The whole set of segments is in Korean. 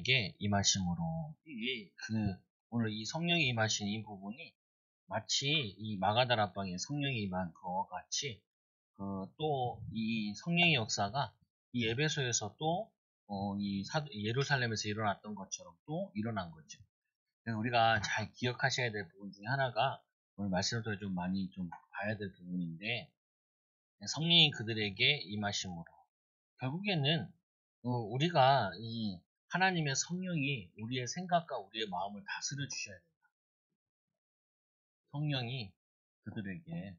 그들에게 임하심으로. 오늘 이 성령이 임하신 이 부분이 마치 이 마가다락방에 성령이 임한 것과 같이 또 이 성령의 역사가 이 에베소에서 또 예루살렘에서 일어났던 것처럼 또 일어난 거죠. 그래서 우리가 잘 기억하셔야 될 부분 중에 하나가 오늘 말씀을 통해 좀 많이 좀 봐야 될 부분인데, 성령이 그들에게 임하심으로. 결국에는 우리가 이 하나님의 성령이 우리의 생각과 우리의 마음을 다스려 주셔야 된다. 성령이 그들에게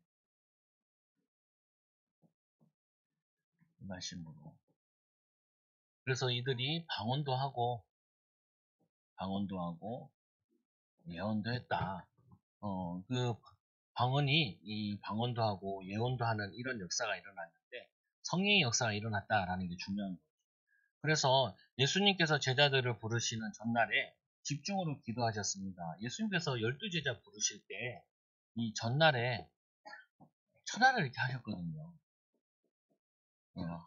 임하심으로. 그래서 이들이 방언도 하고 예언도 했다. 그 방언도 하고 예언도 하는 이런 역사가 일어났는데 성령의 역사가 일어났다라는 게 중요한 거죠. 그래서 예수님께서 제자들을 부르시는 전날에 집중으로 기도하셨습니다. 예수님께서 12제자 부르실 때 이 전날에 천하를 이렇게 하셨거든요.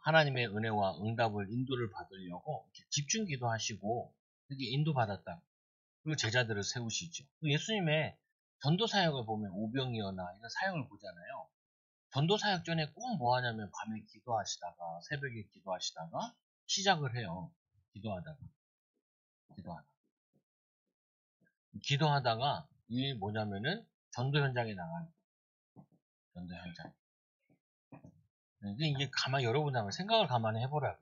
하나님의 은혜와 응답을 인도를 받으려고 이렇게 집중 기도하시고 이렇게 인도받았다. 그리고 제자들을 세우시죠. 예수님의 전도 사역을 보면 오병이어나 이런 사역을 보잖아요. 전도 사역 전에 꼭 뭐 하냐면 밤에 기도하시다가 새벽에 기도하시다가 시작을 해요. 기도하다가 이 뭐냐면은 전도 현장에 나가는 거예요. 전도 현장. 이게 여러분 한번 생각을 가만히 해보라고요.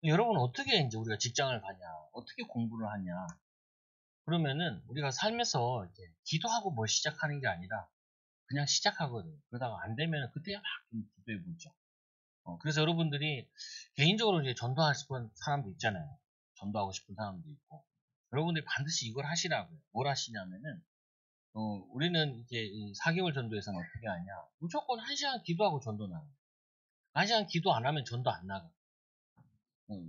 여러분 어떻게 이제 우리가 직장을 가냐, 어떻게 공부를 하냐. 그러면은 우리가 삶에서 이제 기도하고 뭘 시작하는 게 아니라 그냥 시작하거든요. 그러다가 안 되면 그때 막 좀 기도해보죠. 그래서 여러분들이 개인적으로 이제 전도하고 싶은 사람도 있잖아요. 전도하고 싶은 사람도 있고. 여러분들이 반드시 이걸 하시라고요. 뭘 하시냐면은, 우리는 이제 이 4개월 전도에서는 어떻게 하냐. 무조건 1시간 기도하고 전도 나가요. 1시간 기도 안 하면 전도 안 나가.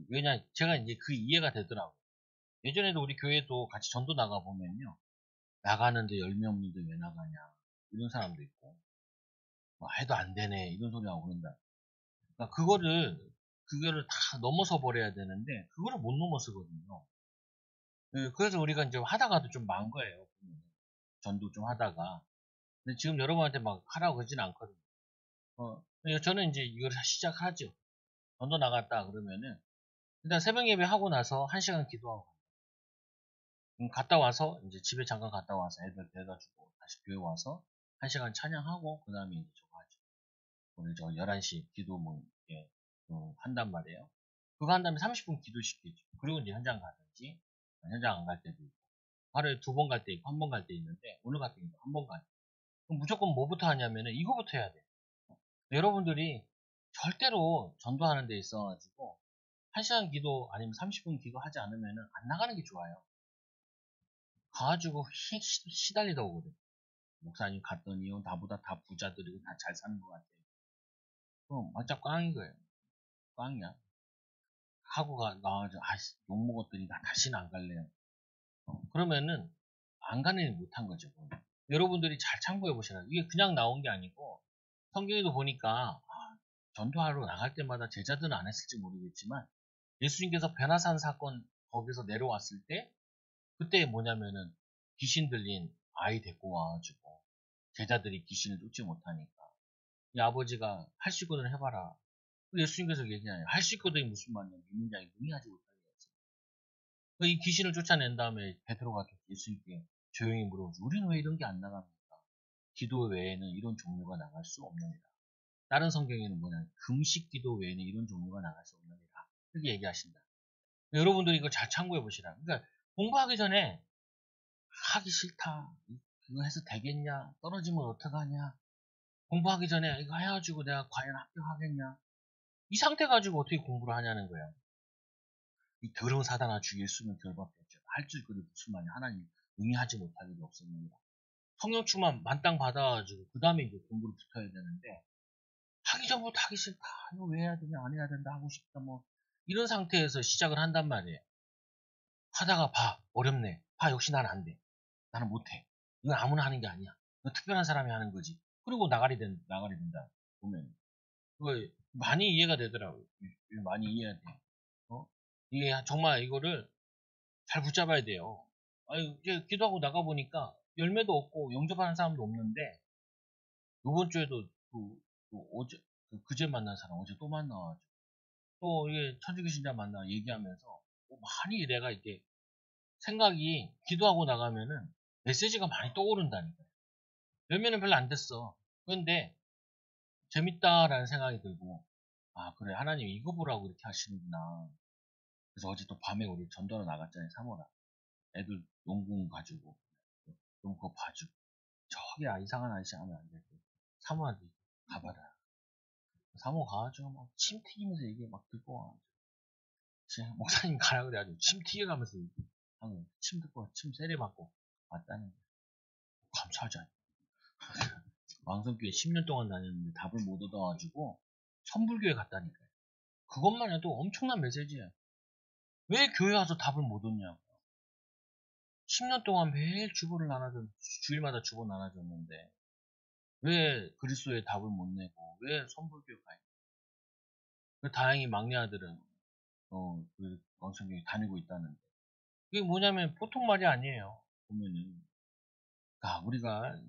왜냐, 제가 이제 그 이해가 되더라고요. 예전에도 우리 교회도 같이 전도 나가보면요. 나가는데 10명인데 왜 나가냐. 이런 사람도 있고. 해도 안 되네. 이런 소리 하고 그런다. 그러니까 그거를 다 넘어서 버려야 되는데, 그거를 못 넘어서거든요. 그래서 우리가 이제 하다가도 좀 망 거예요. 전도 좀 하다가. 근데 지금 여러분한테 막 하라고 그러진 않거든요. 저는 이제 이걸 시작하죠. 전도 나갔다 그러면은, 일단 새벽 예배 하고 나서 1시간 기도하고, 갔다 와서, 이제 집에 잠깐 갔다 와서 애들 데려다 주고, 다시 교회 와서 1시간 찬양하고, 그 다음에 이제 저거 하죠. 오늘 저 11시 기도 한단 말이에요. 그거 한 다음에 30분 기도시키죠. 그리고 이제 현장 가든지, 현장 안 갈 때도 있고, 하루에 2번 갈 때 있고, 1번 갈 때 있는데, 오늘 같은 경우 1번 가요. 그럼 무조건 뭐부터 하냐면은, 이거부터 해야 돼. 여러분들이 절대로 전도하는 데 있어가지고, 1시간 기도 아니면 30분 기도 하지 않으면은, 안 나가는 게 좋아요. 가가지고 시달리다 오거든. 목사님 갔더니요, 나보다 다 부자들이고 다 잘 사는 것 같아요. 그럼 완전 꽝인 거예요. 꽝이야. 하고 나와가지고, 욕 먹었더니 나 다시는 안 갈래요. 그러면은, 안 가는 일 못한 거죠. 여러분들이 잘 참고해 보시라. 이게 그냥 나온 게 아니고, 성경에도 보니까, 전도하러 나갈 때마다 제자들은 안 했을지 모르겠지만, 예수님께서 변화산 사건 거기서 내려왔을 때, 그때 뭐냐면은, 귀신 들린 아이 데리고 와가지고, 제자들이 귀신을 쫓지 못하니까, 이 아버지가 할 수 있거든 해봐라. 예수님께서 얘기하냐. 할 수 있거든이 무슨 말이냐. 믿는 자에게 능히 하지 못하게 했어요. 이 귀신을 쫓아낸 다음에 베드로가 예수님께 조용히 물어보죠. 우리는 왜 이런 게 안 나갑니까? 기도 외에는 이런 종류가 나갈 수 없느니라. 다른 성경에는 뭐냐, 금식 기도 외에는 이런 종류가 나갈 수 없느니라. 이렇게 얘기하신다. 여러분들이 이거 잘 참고해 보시라. 그러니까 공부하기 전에 하기 싫다. 이거 해서 되겠냐? 떨어지면 어떡하냐? 공부하기 전에 이거 해가지고 내가 과연 합격하겠냐? 이 상태 가지고 어떻게 공부를 하냐는 거야. 이 더러운 사단아 주 예수는 결박했죠. 할 줄 그리 무슨 말이야. 하나님 응의하지 못할 일이 없습니다. 성령 충만 만땅 받아가지고 그 다음에 이제 공부를 붙어야 되는데 하기 전부터 하기 싫다. 이거 왜 해야 되냐? 안 해야 된다. 하고 싶다. 뭐 이런 상태에서 시작을 한단 말이에요. 하다가 어렵네. 역시 난 안 돼. 나는 못해. 이건 아무나 하는 게 아니야. 이건 특별한 사람이 하는 거지. 그리고 나가리 된다. 보면 그거 많이 이해가 되더라고요. 많이 이해가 돼. 이게 정말 이거를 잘 붙잡아야 돼요. 아유, 이제 기도하고 나가보니까 열매도 없고 영접하는 사람도 없는데, 요번 주에도 어제, 그제 만난 사람 어제 또 만나가지고, 또 이게 천주교 신자 만나 얘기하면서, 많이 내가 이게 생각이 기도하고 나가면은 메시지가 많이 떠오른다니까요. 열매는 별로 안 됐어. 그런데 재밌다라는 생각이 들고, 아, 그래, 하나님 이거 보라고 이렇게 하시는구나. 그래서 어제 또 밤에 우리 전도로 나갔잖아요, 사모라. 애들 농구공 가지고. 좀 그거 봐주고. 저기 이상한 아저씨 하면 안 돼. 사모한테 가봐라. 사모 가가지고 막 침 튀기면서 얘기 막 듣고 와. 목사님 가라 그래가지고 침 튀겨가면서 하고 침 듣고 침 세례받고 왔다는 거. 감사하지 않냐. 왕성교회 10년 동안 다녔는데 답을 못 얻어가지고 선불교회 갔다니까요. 그것만 해도 엄청난 메시지예요. 왜 교회 와서 답을 못 얻냐고. 10년 동안 매일 주일마다 주보 나눠줬는데, 왜 그리스도의 답을 못 내고, 왜 선불교회 가 있냐. 다행히 막내 아들은, 그 왕성교회 다니고 있다는데. 그게 뭐냐면 보통 말이 아니에요. 보면은. 우리가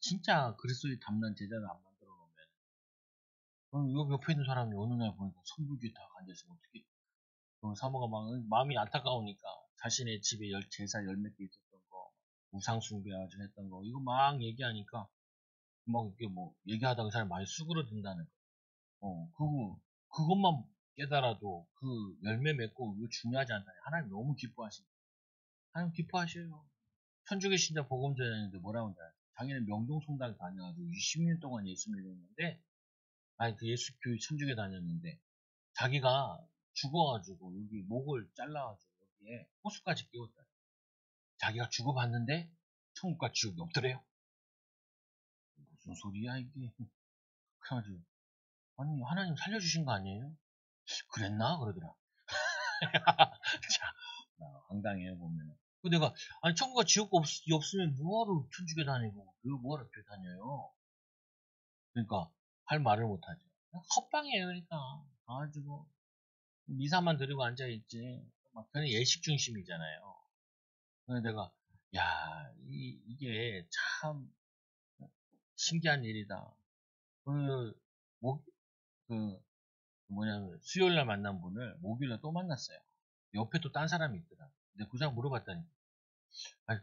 진짜 그리스도의 담난 제자를 안 만들어 놓으면, 요 옆에 있는 사람이 어느 날 보니까 선불교회 다 앉아있으면 어떻게, 사모가 마음이 안타까우니까 자신의 집에 제사 열 몇 개 있었던 거, 우상 숭배하고 했던 거, 이거 막 얘기하니까, 막 이렇게 뭐, 얘기하다가 그 사람이 많이 수그러든다는 거. 그것만 깨달아도 그 열매 맺고 이거 중요하지 않다. 하나님 너무 기뻐하십니다. 하나님 기뻐하셔요. 천주교 신자 복음 전했는데 뭐라고 하냐. 자기는 명동성당 다녀가지고 20년 동안 예수 믿었는데, 그 예수 교회 천주교 다녔는데, 자기가 죽어가지고 여기 목을 잘라가지고 여기에 호수까지 끼웠다. 자기가 죽어봤는데 천국과 지옥이 없더래요. 무슨 소리야 이게. 그래가지고 아니 하나님 살려주신 거 아니에요? 그랬나? 그러더라. 자, 황당해요 보면. 그 내가 아니 천국과 지옥 없으면 뭐하러 천주교 다니고 그 뭐하러 교회 다녀요? 그러니까 할 말을 못하죠. 헛방이에요 그러니까. 가가지고 미사만 드리고 앉아있지. 막 그냥 예식 중심이잖아요. 그래서 내가 야 이게 참 신기한 일이다. 그, 목, 그, 뭐냐면, 수요일 날 만난 분을 목요일 날 또 만났어요. 옆에 또 딴 사람이 있더라. 근데 그 사람 물어봤더니, 아,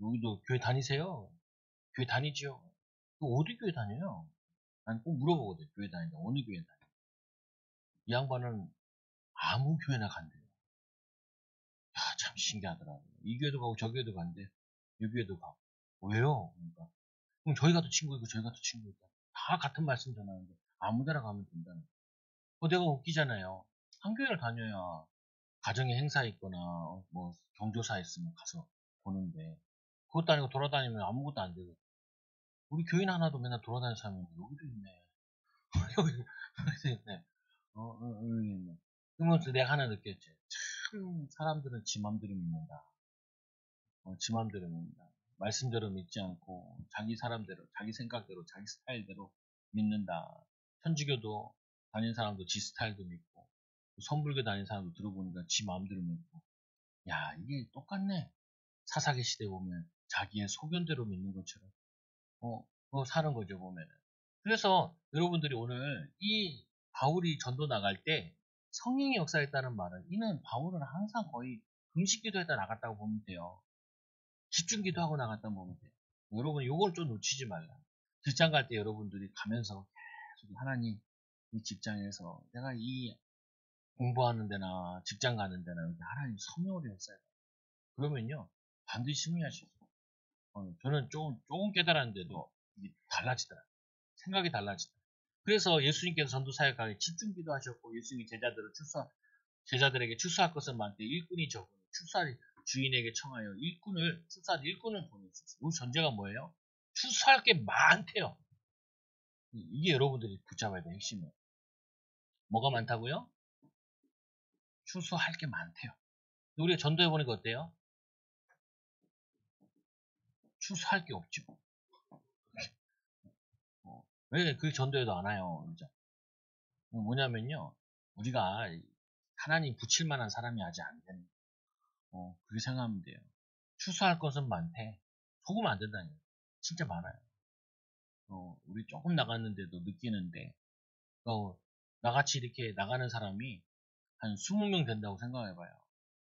여기도 교회 다니세요? 교회 다니지요? 어디 교회 다녀요? 난 꼭 물어보거든, 교회 다닌다. 어느 교회 다녀? 이 양반은 아무 교회나 간대요. 야, 참 신기하더라고요. 이 교회도 가고 저 교회도 간대. 이 교회도 가고. 왜요? 그러니까. 그럼 저희 가도 친구이고 저희 가도 친구이고. 다 같은 말씀 전하는데 아무 데나 가면 된다는 거예요. 내가 웃기잖아요. 한교회를 다녀야 가정에 행사 있거나 뭐 경조사 있으면 가서 보는데 그것도 아니고 돌아다니면 아무것도 안 되고 우리 교인 하나도 맨날 돌아다니는 사람이 있는데 여기도 있네. 여기도 있네. 여기 있네. 그러면서 내가 하나 느꼈지. 참 사람들은 지 맘대로 믿는다. 지 맘대로 믿는다. 말씀대로 믿지 않고 자기 사람대로, 자기 생각대로, 자기 스타일대로 믿는다. 천주교도 다닌 사람도 지 스타일도 믿고 선불교 다닌 사람도 들어보니까 지 마음대로 믿고 야 이게 똑같네. 사사기 시대 보면 자기의 소견대로 믿는 것처럼 그거 사는 거죠 보면은. 그래서 여러분들이 오늘 이 바울이 전도 나갈 때 성령의 역사했다는 말은 이는 바울은 항상 거의 금식기도했다 나갔다고 보면 돼요. 집중기도하고 나갔다 보면 돼요. 여러분 요걸 좀 놓치지 말라. 직장 갈 때 여러분들이 가면서 계속 하나님 이 직장에서 내가 이 공부하는 데나 직장 가는 데나 이렇게 하나님 성령으로 했어요. 그러면요 반드시 승리하실 수 있어요. 저는 조금 깨달았는데도 이게 달라지더라고요. 생각이 달라지더라고요. 그래서 예수님께서 전도 사역하게 집중기도 하셨고 예수님이 제자들에게 출소할 것은 많대 일꾼이 적으니 출소할 주인에게 청하여 출소할 일꾼을 보내주셨어요. 우리 전제가 뭐예요? 출소할 게 많대요. 이게 여러분들이 붙잡아야 될 핵심이에요. 뭐가 많다고요? 출소할 게 많대요. 우리가 전도해보니까 어때요? 출소할 게 없죠. 왜 그 전도해도 안 와요? 진짜. 뭐냐면요. 우리가 하나님 붙일 만한 사람이 아직 안 되는 거예요. 그렇게 생각하면 돼요. 추수할 것은 많대. 속으면 안 된다니. 진짜 많아요. 우리 조금 나갔는데도 느끼는데, 나같이 이렇게 나가는 사람이 한 20명 된다고 생각해봐요.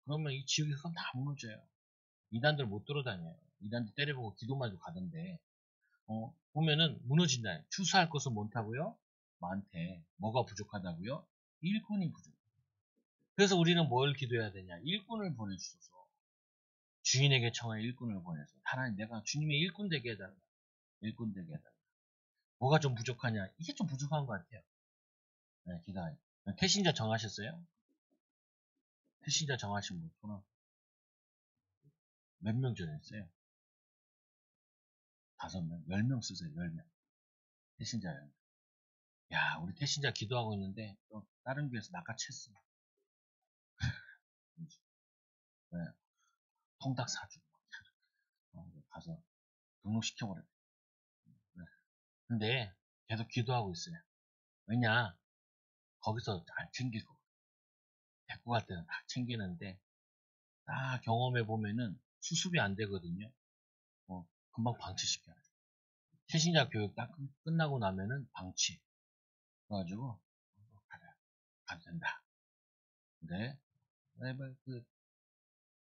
그러면 이 지역에서 다 무너져요. 이단들 못 돌아다녀요. 이단들 때려보고 기도만 좀 가던데, 보면은 무너진다. 추수할 것은 많다고요? 많대. 뭐가 부족하다고요? 일꾼이 부족. 그래서 우리는 뭘 기도해야 되냐? 일꾼을 보내주셔서 주인에게 청하여 일꾼을 보내서 하나님 내가 주님의 일꾼 되게 해달라. 일꾼 되게 해달라. 뭐가 좀 부족하냐? 이게 좀 부족한 것 같아요. 네, 기도하니. 태신자 정하셨어요? 태신자 정하신 분 손은 몇 명 전했어요? 5명? 10명 쓰세요. 10명. 태신자 10명. 야, 우리 태신자 기도하고 있는데 또 다른 교회에서 낚아챘어. 네, 통닭 사주고 가서 등록시켜버려. 네. 근데 계속 기도하고 있어요. 왜냐? 거기서 안 챙기고 데리고 갈 때는 다 챙기는데 다 경험해 보면은 수습이 안 되거든요. 금방 방치시켜요. 최신자 교육 딱 끝나고 나면은 방치. 그래가지고 가도 된다. 근데 그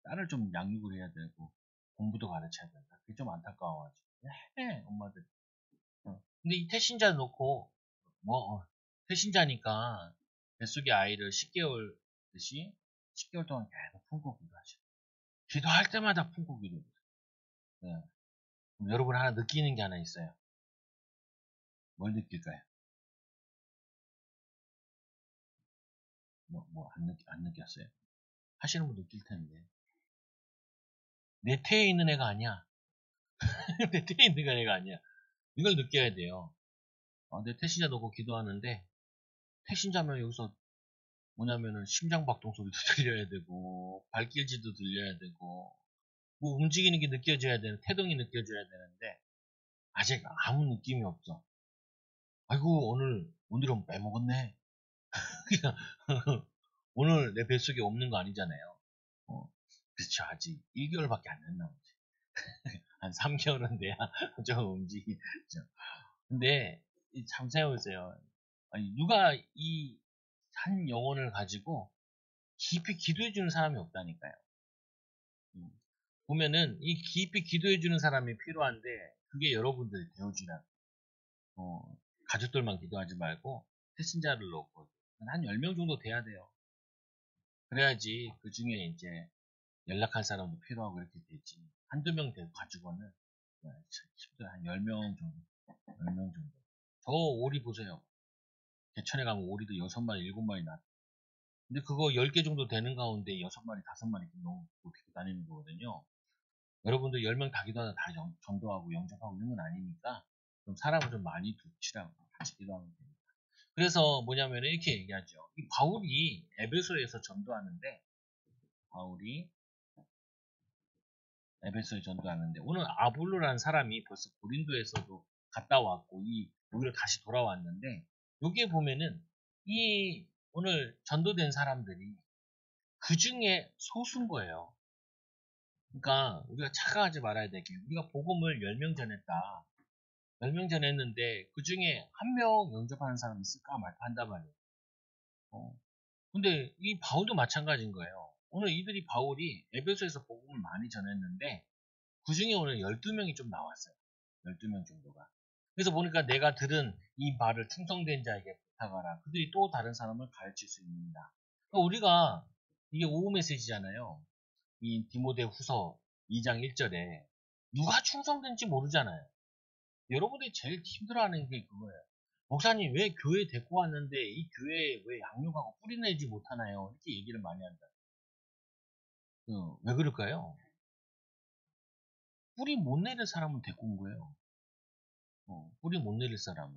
딸을 좀 양육을 해야 되고 공부도 가르쳐야 된다. 그게 좀 안타까워가지고 엄마들. 근데 이 태신자 놓고 태신자니까 뱃속의 아이를 10개월 듯이 10개월 동안 계속 품고 기도하시고 기도할 때마다 품고 기도해요. 네. 그럼 여러분 하나 느끼는 게 하나 있어요. 뭘 느낄까요? 안 느꼈어요? 하시는 분 느낄 텐데. 내 태에 있는 애가 아니야. 내 태에 있는 애가 아니야. 이걸 느껴야 돼요. 내 태신자 놓고 기도하는데, 태신자면 여기서 뭐냐면은 심장박동 소리도 들려야 되고, 발길질도 들려야 되고, 뭐 움직이는 게 느껴져야 되는, 태동이 느껴져야 되는데, 아직 아무 느낌이 없어. 아이고, 오늘은 빼먹었네. 그냥, 오늘 내 뱃속에 없는 거 아니잖아요. 그렇죠. 아직 1개월밖에 안 됐나 보지. 한 3개월은 돼야 좀 움직이죠. 근데 참 생각해보세요. 아니, 누가 이 한 영혼을 가지고 깊이 기도해주는 사람이 없다니까요. 음. 보면은 이 깊이 기도해주는 사람이 필요한데 그게 여러분들이 되어주라. 가족들만 기도하지 말고 태신자를 놓고 한 10명 정도 돼야 돼요. 그래야지 그 중에 이제 연락할 사람도 필요하고 이렇게 되지. 한두 명 되고 가지고는 힘들어. 한 10명 정도. 10명 정도. 저 오리 보세요. 개천에 가면 오리도 6마리, 7마리 나. 근데 그거 10개 정도 되는 가운데 6마리, 5마리 너무 높이고 다니는 거거든요. 여러분들 10명 다 기도하다 다 전도하고 영접하고 이런 건 아니니까 좀 사람을 좀 많이 두치라고 같이 기도하면 됩니다. 그래서 뭐냐면 이렇게 얘기하죠. 이 바울이 에베소에서 전도하는데 바울이 에베소에 전도하는데 오늘 아볼로라는 사람이 벌써 고린도에서도 갔다 왔고 여기로 다시 돌아왔는데 여기에 보면은 이 오늘 전도된 사람들이 그 중에 소수인 거예요. 그러니까 우리가 착각하지 말아야 될 게 우리가 복음을 10명 전했다. 10명 전했는데 그 중에 한 명 영접하는 사람이 있을까 말까 한단 말이에요. 근데 이 바울도 마찬가지인 거예요. 오늘 바울이 에베소에서 복음을 많이 전했는데 그 중에 오늘 12명이 좀 나왔어요. 12명 정도가. 그래서 보니까 내가 들은 이 말을 충성된 자에게 부탁하라. 그들이 또 다른 사람을 가르칠 수 있습니다. 그러니까 우리가 이게 오후 메시지잖아요. 이 디모데 후서 2장 1절에 누가 충성된지 모르잖아요. 여러분들이 제일 힘들어하는 게 그거예요. 목사님 왜 교회 데리고 왔는데 이 교회에 왜 양육하고 뿌리내지 못하나요? 이렇게 얘기를 많이 한다. 왜 그럴까요? 뿌리 못 내릴 사람은 데리고 온 거예요. 뿌리 못 내릴 사람은.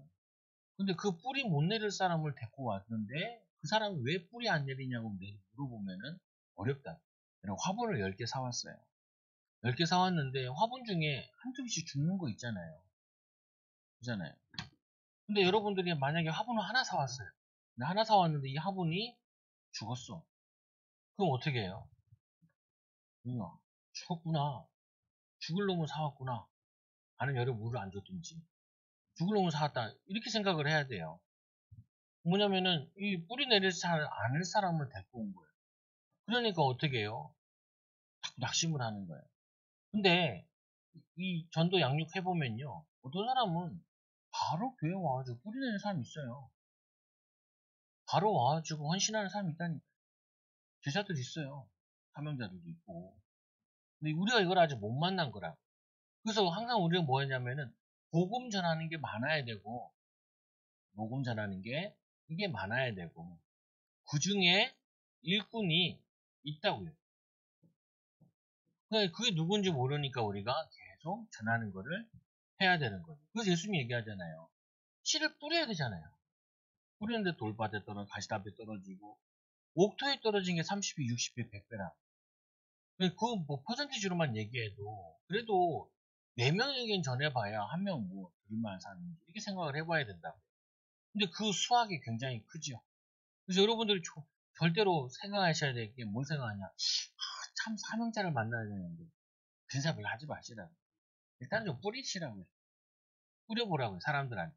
근데 그 뿌리 못 내릴 사람을 데리고 왔는데 그 사람이 왜 뿌리 안 내리냐고 물어보면은 어렵다. 화분을 10개 사왔어요. 10개 사왔는데 화분 중에 한두 개씩 죽는 거 있잖아요. 그잖아요. 근데 여러분들이 만약에 화분을 하나 사왔어요. 근데 하나 사왔는데 이 화분이 죽었어. 그럼 어떻게 해요? 죽었구나. 죽을 놈을 사왔구나. 나는 열에 물을 안 줬든지. 죽을 놈을 사왔다. 이렇게 생각을 해야 돼요. 뭐냐면은, 이 뿌리 내릴 않을 사람을 데리고 온 거예요. 그러니까 어떻게 해요? 자꾸 낙심을 하는 거예요. 근데, 이 전도 양육해보면요. 어떤 사람은 바로 교회 와가지고 뿌리 내는 사람이 있어요. 바로 와가지고 헌신하는 사람이 있다니까. 제자들 있어요. 사명자들도 있고. 근데 우리가 이걸 아직 못 만난 거라. 그래서 항상 우리는 뭐 했냐면은, 복음 전하는 게 많아야 되고, 복음 전하는 게 이게 많아야 되고, 그 중에 일꾼이 있다고요. 그게 누군지 모르니까 우리가 계속 전하는 거를 해야 되는 거죠. 그래서 예수님이 얘기하잖아요. 씨를 뿌려야 되잖아요. 뿌리는데 돌밭에 가시밭에 떨어지고, 옥토에 떨어진 게 30배, 60배, 100배라. 그 뭐 퍼센티지로만 얘기해도 그래도 4명에겐 전해봐야 한 명 뭐 들을만한 사람인지 이렇게 생각을 해봐야 된다고. 근데 그 수학이 굉장히 크죠. 그래서 여러분들이 절대로 생각하셔야 될 게 뭘 생각하냐. 참 사명자를 만나야 되는데 그런 생각을 하지 마시라고. 일단 좀 뿌리시라고요. 뿌려보라고요, 사람들한테.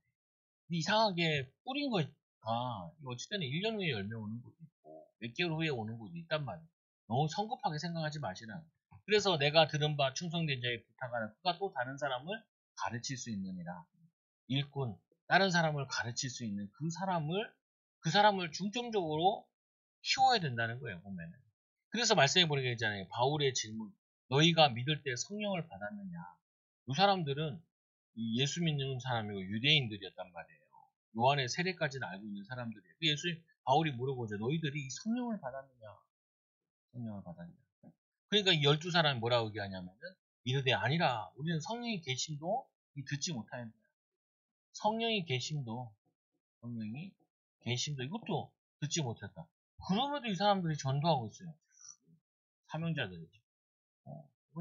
근데 이상하게 뿌린 거가 어쨌든 1년 후에 열매 오는 것도 있고 몇 개월 후에 오는 것도 있단 말이에요. 너무 성급하게 생각하지 마시라고. 그래서 내가 들은 바 충성된 자의 부탁하는 그가 또 다른 사람을 가르칠 수 있느니라. 일꾼, 다른 사람을 가르칠 수 있는 그 사람을 중점적으로 키워야 된다는 거예요, 보면은. 그래서 말씀해 보니까 있잖아요. 바울의 질문. 너희가 믿을 때 성령을 받았느냐. 이 사람들은 예수 믿는 사람이고 유대인들이었단 말이에요. 요한의 세례까지는 알고 있는 사람들이에요. 바울이 물어보죠. 너희들이 성령을 받았느냐? 성령을 받았느냐? 그러니까 이 12사람이 뭐라고 얘기하냐면은 이르되 아니라 우리는 성령이 계심도 듣지 못하는 거야. 성령이 계심도 이것도 듣지 못했다. 그럼에도 이 사람들이 전도하고 있어요. 사명자들이죠.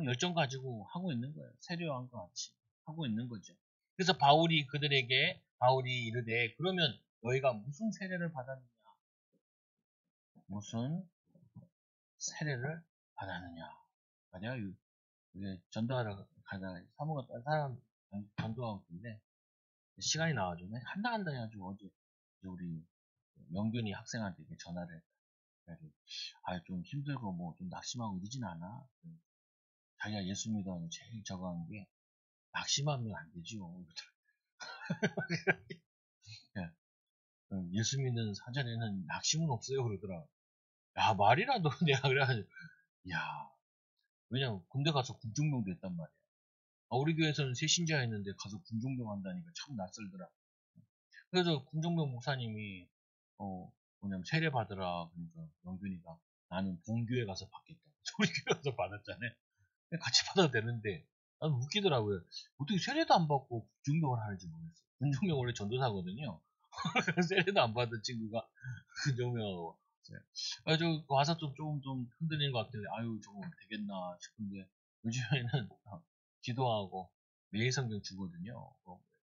열정 가지고 하고 있는 거예요. 세례요한과 같이 하고 있는 거죠. 그래서 바울이 이르되 그러면 너희가 무슨 세례를 받았느냐? 무슨 세례를 받았느냐? 내가 전도하러 가다가 사모가 딴 사람 전도하고 있는데 시간이 나와가지고 한다 해가지고 어제 우리 명균이 학생한테 전화를 했다. 그래가지고 좀 힘들고 뭐 좀 낙심하고 이러진 않아. 자기가 예수 믿어 제일 저거 하는 게 낙심하면 안 되지요. 예수 믿는 사전에는 낙심은 없어요 그러더라. 야 말이라도 내가 그래가지고 야 왜냐면 군대 가서 군중병도 했단 말이야. 우리 교회에서는 새신자였는데 가서 군중병 한다니까 참 낯설더라. 그래서 군중병 목사님이 뭐냐면 세례 받으라 그러니까 영균이가 나는 본교회 가서 받겠다. 우리 교회 가서 받았잖아요. 같이 받아도 되는데 나는 웃기더라고요. 어떻게 세례도 안 받고 군중병을 하는지 모르겠어요. 군중병 원래 전도사거든요. 세례도 안 받은 친구가 군중병하고 저 와서 좀 흔들리는 것 같길래 저거 되겠나 싶은데 요즘에는 기도하고 매일 성경 주거든요.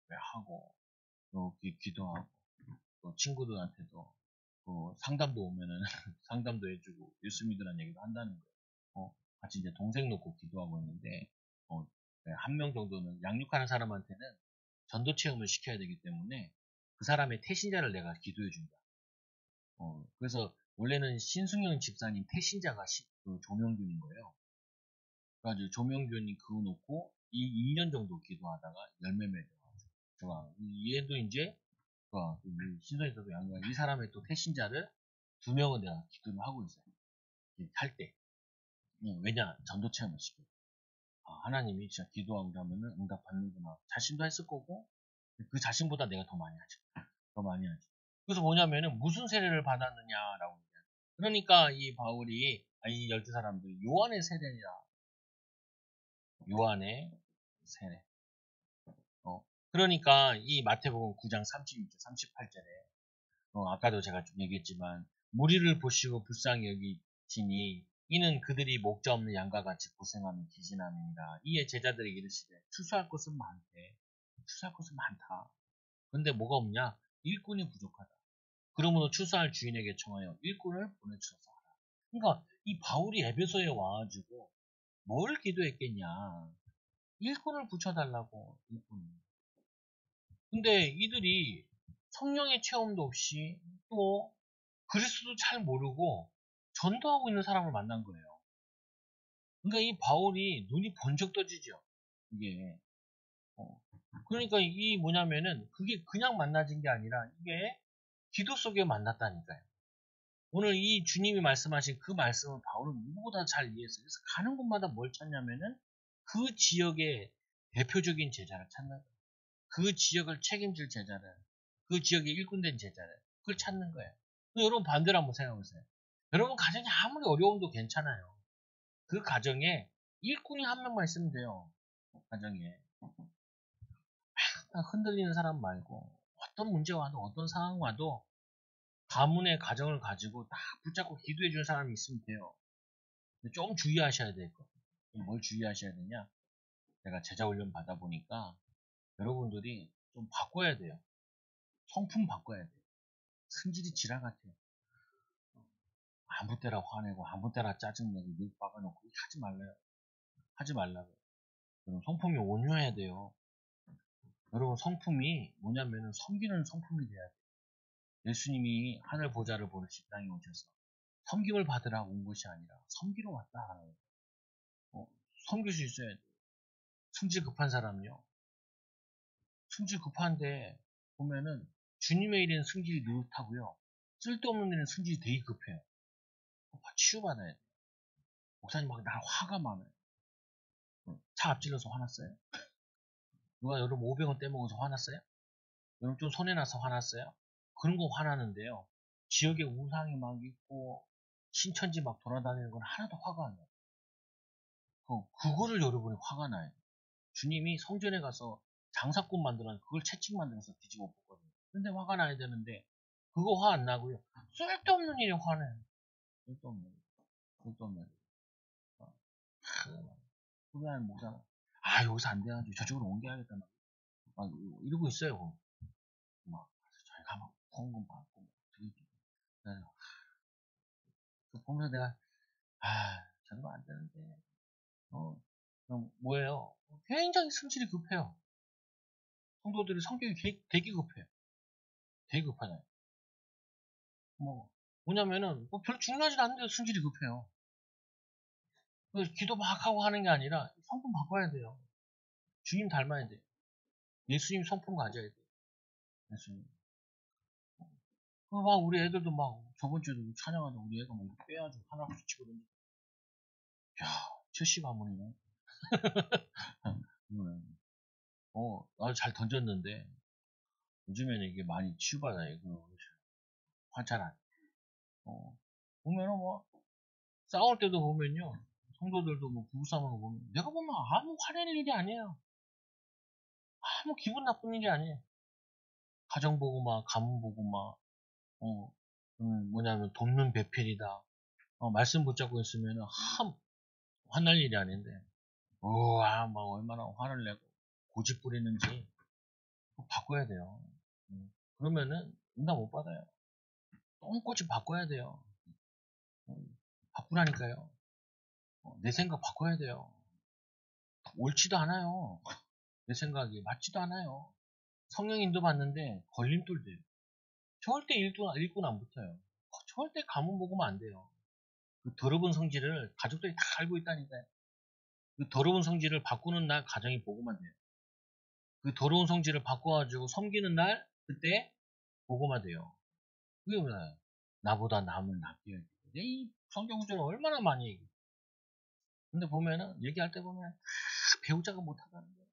하고 기도하고 또 친구들한테도 상담도 오면은 상담도 해주고 예수 믿으라는 얘기도 한다는 거예요. 같이 이제 동생 놓고 기도하고 있는데 한 명 정도는 양육하는 사람한테는 전도 체험을 시켜야 되기 때문에 그 사람의 태신자를 내가 기도해 준다. 그래서 원래는 신승영 집사님 태신자가 그 조명균인 거예요. 그래가지고 조명균이 그거 놓고 2년 정도 기도하다가 열매 맺어가지고 얘도 이제 신성에서도 양가 이 사람의 또 태신자를 2명은 내가 기도를 하고 있어요. 할 때. 왜냐 전도 체험을 시켜. 하나님이 진짜 기도하고 하면은 응답 받는구나. 자신도 했을 거고 그 자신보다 내가 더 많이 하죠. 더 많이 하죠. 그래서 뭐냐면은 무슨 세례를 받았느냐라고 얘기해요. 그러니까 이 바울이 이 12사람들이 요한의 세례니라. 요한의 세례. 그러니까 이 마태복음 9장 36절 38절에 아까도 제가 좀 얘기했지만 무리를 보시고 불쌍히 여기시니 이는 그들이 목자 없는 양과 같이 고생하며 기진함이니라. 이에 제자들에게 이르시되 추수할 것은 많대. 추수할 것은 많다. 근데 뭐가 없냐? 일꾼이 부족하다. 그러므로 추수할 주인에게 청하여 일꾼을 보내주소서 하라. 그러니까 이 바울이 에베소에 와가지고 뭘 기도했겠냐. 일꾼을 붙여달라고, 일꾼. 근데 이들이 성령의 체험도 없이 또 그리스도 잘 모르고 전도하고 있는 사람을 만난 거예요. 그러니까 이 바울이 눈이 번쩍 떠지죠. 이게. 그러니까 이 뭐냐면은 그게 그냥 만나진 게 아니라 이게 기도 속에 만났다니까요. 오늘 이 주님이 말씀하신 그 말씀을 바울은 누구보다 잘 이해했어요. 그래서 가는 곳마다 뭘 찾냐면은 그 지역의 대표적인 제자를 찾는 거예요. 그 지역을 책임질 제자를, 그 지역에 일꾼된 제자를, 그걸 찾는 거예요. 여러분 반대로 한번 생각해 보세요. 여러분 가정이 아무리 어려움도 괜찮아요. 그 가정에 일꾼이 한 명만 있으면 돼요. 가정에. 흔들리는 사람 말고 어떤 문제가 와도 어떤 상황 와도 가문의 가정을 가지고 딱 붙잡고 기도해 주는 사람이 있으면 돼요. 근데 좀 주의하셔야 될 거. 뭘 주의하셔야 되냐? 제가 제자 훈련 받아보니까 여러분들이 좀 바꿔야 돼요. 성품 바꿔야 돼요. 성질이 지랄 같아요. 아무 때나 화내고 아무 때나 짜증내고 욕 박아놓고 하지 말래요. 하지 말라고. 여러분 성품이 온유해야 돼요. 여러분 성품이 뭐냐면은 섬기는 성품이 돼야 돼요. 예수님이 하늘 보좌를 보는 식당에 오셔서 섬김을 받으라 온 것이 아니라 섬기러 왔다 하는 거예요. 섬길 수 있어야 돼요. 성질 급한 사람요. 성질 급한데 보면은 주님의 일에는 성질이 느긋하고요. 쓸데없는 일은 성질이 되게 급해요. 치유받아야 돼요. 목사님 막 나 화가 많아요. 차 앞질러서 화났어요? 누가 여러분 500원 떼먹어서 화났어요? 여러분 좀 손해나서 화났어요? 그런 거 화나는데요. 지역에 우상이 막 있고 신천지 막 돌아다니는 건 하나도 화가 안 나요. 그거를 여러분이 화가 나요. 주님이 성전에 가서 장사꾼 만들어서 그걸 채찍 만들어서 뒤집어 엎었거든요. 근데 화가 나야 되는데 그거 화 안 나고요. 쓸데없는 일에 화내요. 쓸데없는 일. 쓸데없는 일. 그러면 목사가 여기서 안 돼가지고 저쪽으로 옮겨야겠다 막 이러고 있어요. 막 저희가 막 후원금 받고 드리고 그 보면서 내가 저러면 안 되는데 그럼 뭐예요? 굉장히 성질이 급해요. 성도들이 성격이 되게 급해요. 되게 급하잖아요. 뭐냐면은 별로 중요하지도 않은데 성질이 급해요. 기도 막 하고 하는 게 아니라 성품 바꿔야 돼요. 주님 닮아야 돼요. 예수님 성품 가져야 돼요. 예수님. 막 우리 애들도 막 저번 주에도 찬양하다 우리 애가 막 빼가지고 하나 붙이고 그러는데 야, 최씨 가문이네. 나도 잘 던졌는데 요즘에는 이게 많이 치유받아요. 화잘 안. 보면은 뭐 싸울 때도 보면요. 성도들도 뭐 부부싸움하는 거 보면 내가 보면 아무 화낼 일이 아니에요. 아무 기분 나쁜 일이 아니에요. 가정 보고 막 가문 보고 막 뭐냐면 돕는 배필이다. 말씀 붙잡고 있으면은 화날 일이 아닌데 막 얼마나 화를 내고 고집 부리는지 바꿔야 돼요. 그러면은 응답 못 받아요. 똥꼬집 바꿔야 돼요. 바꾸라니까요. 내 생각 바꿔야 돼요. 옳지도 않아요. 내 생각이 맞지도 않아요. 성령 인도 받는데 걸림돌 돼요. 절대 일꾼 안 붙어요. 절대 가문 보고만 안 돼요. 그 더러운 성질을 가족들이 다 알고 있다니까요. 그 더러운 성질을 바꾸는 날 가정이 보고만 돼요. 그 더러운 성질을 바꿔가지고 섬기는 날 그때 보고만 돼요. 그게 뭐야? 나보다 남을 낫게 해야 돼. 이 성경 구절을 얼마나 많이 얘기해. 근데 보면은 얘기할 때 보면 다 배우자가 못하다는 거예요.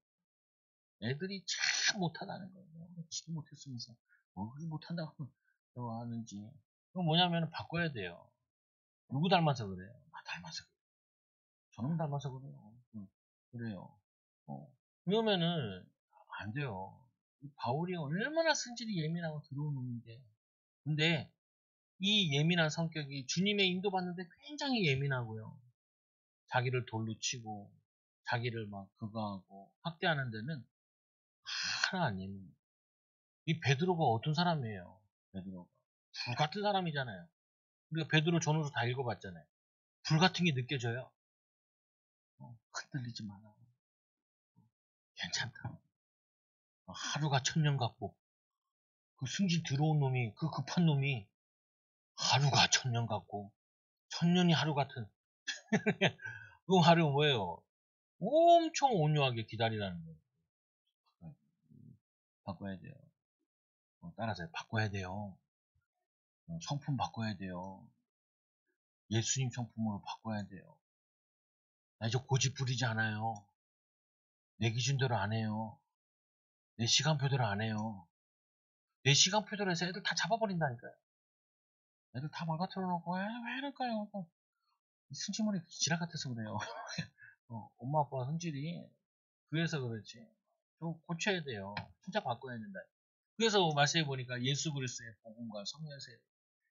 애들이 참 못하다는 거예요. 지도 못했으면서 그게 못한다고 하는지. 그건 뭐냐면 바꿔야 돼요. 누구 닮아서 그래요? 나 닮아서 그래요. 저놈 닮아서 그래요. 그래요. 그러면은 안 돼요. 바울이 얼마나 성질이 예민하고 더러운 놈인데. 근데 이 예민한 성격이 주님의 인도받는데 굉장히 예민하고요. 자기를 돌로 치고 자기를 막 그거 하고 학대하는 데는 하나 안 예민해요. 이 베드로가 어떤 사람이에요? 베드로가 불 같은 사람이잖아요. 우리가 베드로 전후서 다 읽어봤잖아요. 불 같은 게 느껴져요. 흔들리지 마라. 괜찮다. 하루가 1000년 같고, 그 승진 들어온 놈이, 그 급한 놈이 하루가 1000년 같고, 1000년이 하루 같은, 그 하루 뭐예요? 엄청 온유하게 기다리라는 거예요. 바꿔야 돼요. 따라서 바꿔야 돼요. 성품 바꿔야 돼요. 예수님 성품으로 바꿔야 돼요. 나 이제 고집 부리지 않아요. 내 기준대로 안 해요. 내 시간표대로 안 해요. 내 시간표대로 해서 애들 다 잡아버린다니까요. 애들 다 망가뜨려 놓고, 왜 이럴까요? 승질머리 지랄 같아서 그래요. 엄마 아빠 성질이 그래서 그렇지. 좀 고쳐야 돼요. 진짜 바꿔야 된다. 그래서 말씀해 보니까 예수 그리스도의 복음과 성령 세례,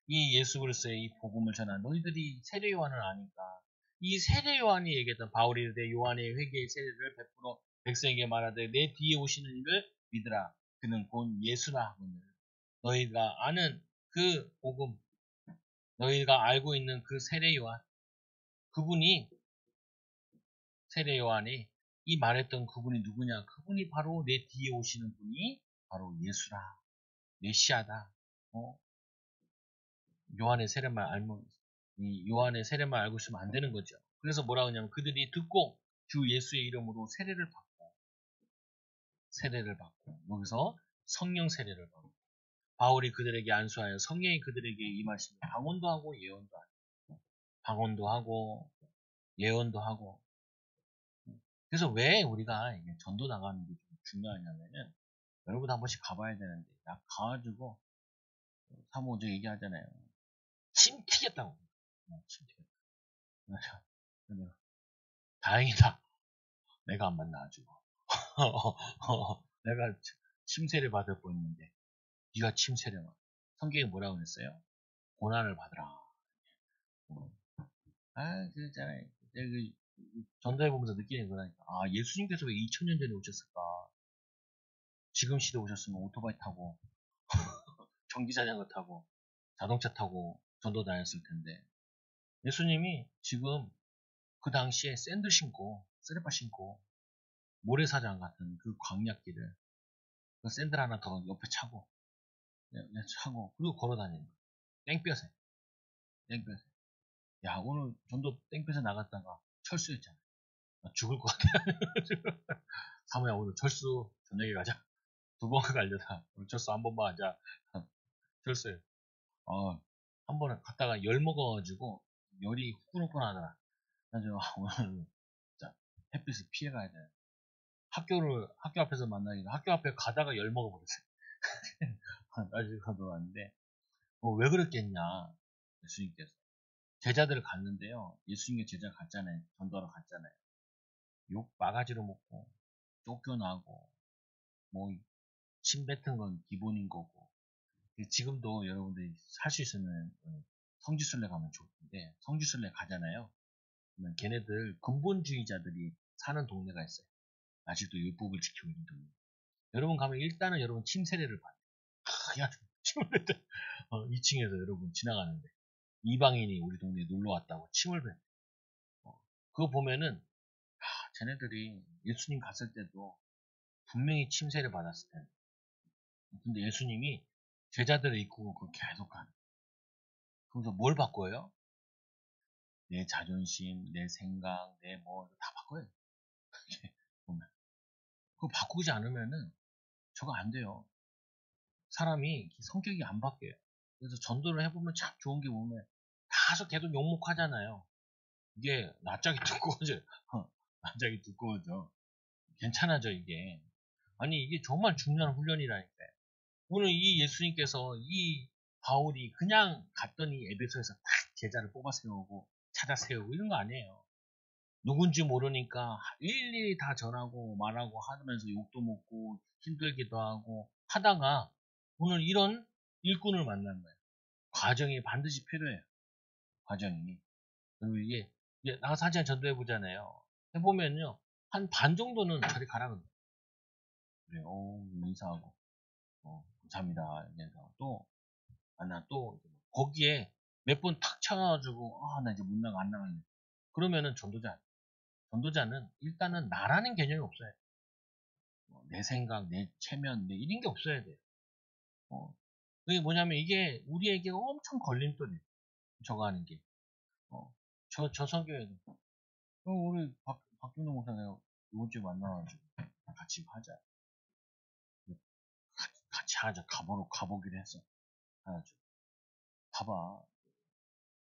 이 예수 그리스도의 이 복음을 전한 너희들이 세례 요한을 아니까 이 세례 요한이 얘기했던 바울이 이르되 요한의 회개의 세례를 베풀어 백성에게 말하되 내 뒤에 오시는 이를 믿으라. 그는 곧 예수라 하거늘. 너희가 아는 그 복음, 너희가 알고 있는 그 세례 요한, 그분이 세례 요한이 이 말했던 그분이 누구냐? 그분이 바로 내 뒤에 오시는 분이 바로 예수라. 메시아다. 요한의 세례만 알면 이 요한의 세례만 알고 있으면 안 되는 거죠. 그래서 뭐라 하냐면 그들이 듣고 주 예수의 이름으로 세례를 받고 여기서 성령 세례를 받고 바울이 그들에게 안수하여 성령이 그들에게 임하시며 방언도 하고 예언도 하고 방언도 하고 예언도 하고. 그래서 왜 우리가 이게 전도 나가는 게 좀 중요하냐면은 여러분 한 번씩 가봐야 되는데 약 가가지고 사모저 얘기하잖아요. 침 튀겠다고. 침 튀겠다. 그래서 다행이다. 내가 안 만나가지고. 내가 침세를 받을 뻔했는데 네가 침세를 받아. 성경에 뭐라고 그랬어요? 고난을 받으라. 그잖아요. 그 전도해 보면서 느끼는 거라니까. 예수님께서 왜 2000년 전에 오셨을까? 지금 시대 오셨으면 오토바이 타고 전기자전거 타고 자동차 타고 전도 다녔을 텐데 예수님이 지금 그 당시에 샌들 신고 쓰레빠 신고 모래사장 같은 그 광약길을 그 샌들 하나 더 옆에 차고 그리고 걸어다니는 거야. 땡볕에 땡볕에. 야 오늘 전도 땡볕에 나갔다가 철수했잖아. 나 죽을 것 같아. 사모야 오늘 철수 저녁에 가자. 2번 갈려다 오늘 철수 한 번만 하자. 철수해. 한 번에 갔다가 열 먹어가지고 열이 후끈후끈 하더라. 그래서 오늘 진짜 햇빛을 피해가야 돼. 학교 앞에서 만나기가 학교 앞에 가다가 열 먹어버렸어요. 나중에 가져왔는데 왜 그랬겠냐. 예수님께서 제자들을 갔는데요. 예수님의 제자 갔잖아요. 전도하러 갔잖아요. 욕 바가지로 먹고 쫓겨나고 뭐 침 뱉은 건 기본인 거고 지금도 여러분들이 살 수 있으면 성지순례 가면 좋을 텐데 성지순례 가잖아요. 그러면 걔네들 근본주의자들이 사는 동네가 있어요. 아직도 율법을 지키고 있는 동네. 여러분 가면 일단은 여러분 침 세례를 받아요. 야, 침을 뱉어. 2층에서 여러분 지나가는데 이방인이 우리 동네에 놀러 왔다고 침을 뱉어. 그거 보면은 쟤네들이 예수님 갔을 때도 분명히 침세를 받았을 텐데 근데 예수님이 제자들을 이끌고 그걸 계속 가는. 그래서 뭘 바꿔요? 내 자존심, 내 생각, 내 뭐 다 바꿔요. 보면 그거 바꾸지 않으면은 저거 안 돼요. 사람이 성격이 안 바뀌어요. 그래서 전도를 해보면 참 좋은 게 보면 다소 계속 욕먹하잖아요. 이게 낯짝이 두꺼워져요. 낯짝이 두꺼워져. 괜찮아져 이게. 아니 이게 정말 중요한 훈련이라니까요. 오늘 이 예수님께서 이 바울이 그냥 갔더니 에베소에서 딱 제자를 뽑아 세우고 찾아 세우고 이런 거 아니에요. 누군지 모르니까 일일이 다 전하고 말하고 하면서 욕도 먹고 힘들기도 하고 하다가 오늘 이런 일꾼을 만난 거예요. 과정이 반드시 필요해요. 과정이. 그리고 이게 나가서 한 시간 전도해 보잖아요. 해보면요. 한 반 정도는 저리 가라 그래요. 그래요. 인사하고. 감사합니다. 이래서 또, 나 또, 거기에 몇 번 탁 쳐가지고, 나 이제 못 나가, 안 나갈래. 그러면은 전도자. 전도자는 일단은 나라는 개념이 없어야 돼. 내 생각, 내 체면, 내 이런 게 없어야 돼. 그게 뭐냐면 이게 우리에게 엄청 걸림돌이에요. 저거 하는 게. 저 성교회는. 우리 박준호 목사님 이번 주에 만나가지고 같이 하자. 같이 하자. 가보기로 했어. 해가지고. 봐봐.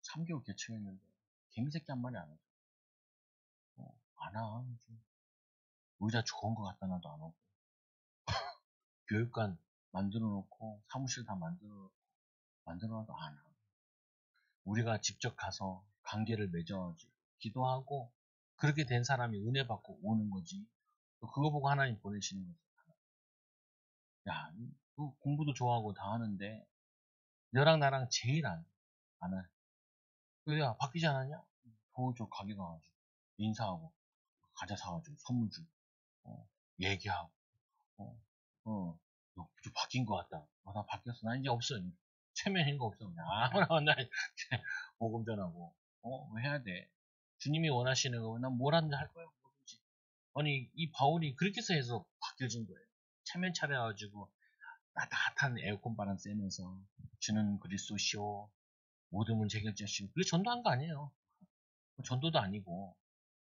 3개월 개척했는데 개미새끼 한 마리 안 오죠. 안 와. 의자 좋은 거 갖다 놔도 안 오고. 교육관 만들어 놓고 사무실 다 만들어 놔도 안 와. 우리가 직접 가서 관계를 맺어가지고 기도하고 그렇게 된 사람이 은혜 받고 오는 거지. 또 그거 보고 하나님 보내시는 거지. 야, 공부도 좋아하고 다 하는데 너랑 나랑 제일 안 해. 그래야 바뀌지 않았냐? 저 가게 가가지고 인사하고 과자 사가지고 선물 주고 얘기하고 어, 너 좀 바뀐 것 같다. 나 바뀌었어. 나 이제 없어. 체면인 거 없어. 그냥 아무나 나 복음 전하고 뭐 해야 돼. 주님이 원하시는 거 난 뭐라든지 할 거야. 뭐든지. 아니 이 바울이 그렇게 해서 바뀌어진 거예요. 체면 차려가지고 따뜻한 에어컨 바람 쐬면서 주는 그리스도시오 모든 문제 해결자시오. 그게 전도한 거 아니에요. 전도도 아니고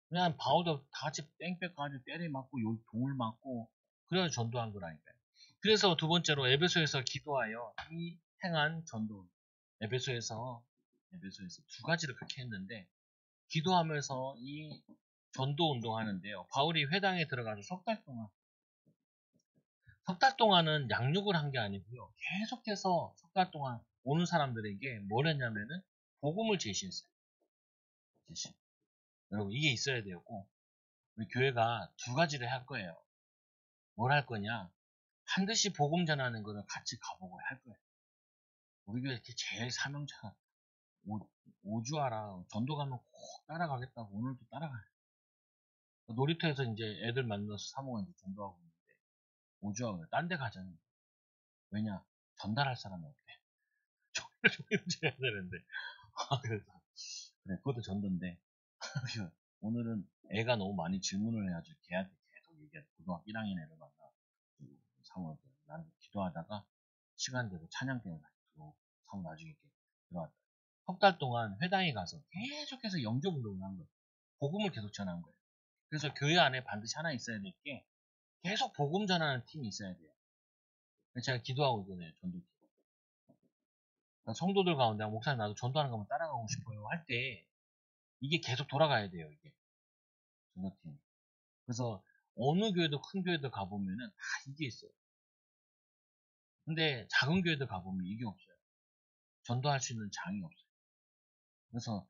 그냥 바울도 다 같이 뺑뺑 가지고 때려 맞고 동을 맞고 그래야 전도한 거라니까요. 그래서 두 번째로 에베소에서 기도하여 이 행한 전도. 에베소에서 두 가지를 그렇게 했는데 기도하면서 이 전도 운동하는데요. 바울이 회당에 들어가서 석 달 동안은 양육을 한 게 아니고요. 계속해서 석 달 동안 오는 사람들에게 뭘 했냐면은 복음을 제시했어요. 제시. 여러분 이게 있어야 되고 우리 교회가 두 가지를 할 거예요. 뭘 할 거냐? 반드시 복음 전하는 거를 같이 가보고 할 거예요. 우리 교회 이렇게 제일 사명자가 오주하라 전도 가면 꼭 따라가겠다고 오늘도 따라가요. 놀이터에서 이제 애들 만나서 사모가 이제 전도하고 있는데 오주하고 딴 데 가자는 거예요. 왜냐? 전달할 사람이 없대. 조용조용해야 되는데. 그래서 그래 그것도 전도인데 오늘은 애가 너무 많이 질문을 해가지고 걔한테 계속 얘기해. 고등학교 1학년 애를 만나 사모한테 나는 기도하다가 시간대로 찬양 때문에 들어오고 사모 나중에 이렇게 들어왔다. 석 달 동안 회당에 가서 계속해서 영접 운동을 한 거예요. 복음을 계속 전한 거예요. 그래서 교회 안에 반드시 하나 있어야 될 게 계속 복음 전하는 팀이 있어야 돼요. 제가 기도하고 있거든요. 전도팀. 그러니까 성도들 가운데 목사님 나도 전도하는 거 한번 따라가고 싶어요 할 때 이게 계속 돌아가야 돼요. 이게 전도팀. 그래서 어느 교회도 큰 교회도 가보면은 다 이게 있어요. 근데 작은 교회도 가보면 이게 없어요. 전도할 수 있는 장이 없어요. 그래서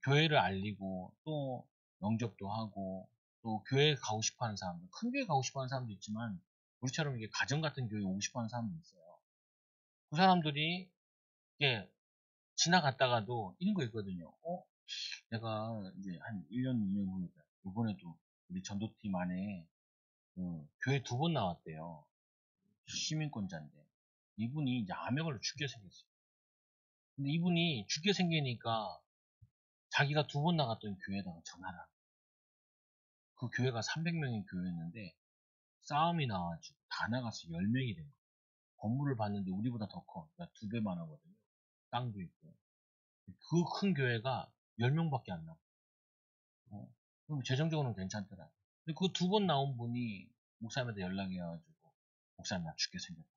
교회를 알리고 또 영접도 하고 또 교회 가고 싶어하는 사람들, 큰 교회 가고 싶어하는 사람도 있지만 우리처럼 이게 가정 같은 교회 오고 싶어하는 사람도 있어요. 그 사람들이 이게 지나갔다가도 이런 거 있거든요. 내가 이제 한 1년, 2년 후에 이번에도 우리 전도팀 안에 교회 2번 나왔대요. 시민권자인데 이분이 이제 암에 걸려 죽게 생겼어요. 근데 이분이 죽게 생기니까 자기가 2번 나갔던 교회에다가 전화를 하고 그 교회가 300명인 교회였는데 싸움이 나와가지고 다 나가서 10명이 된 거예요. 건물을 봤는데 우리보다 더 커. 그러니까 2배만 하거든요. 땅도 있고. 그 큰 교회가 10명밖에 안 나와. 그럼 재정적으로는 괜찮더라. 근데 그 2번 나온 분이 목사님한테 연락해가지고 목사님 나 죽게 생겼다.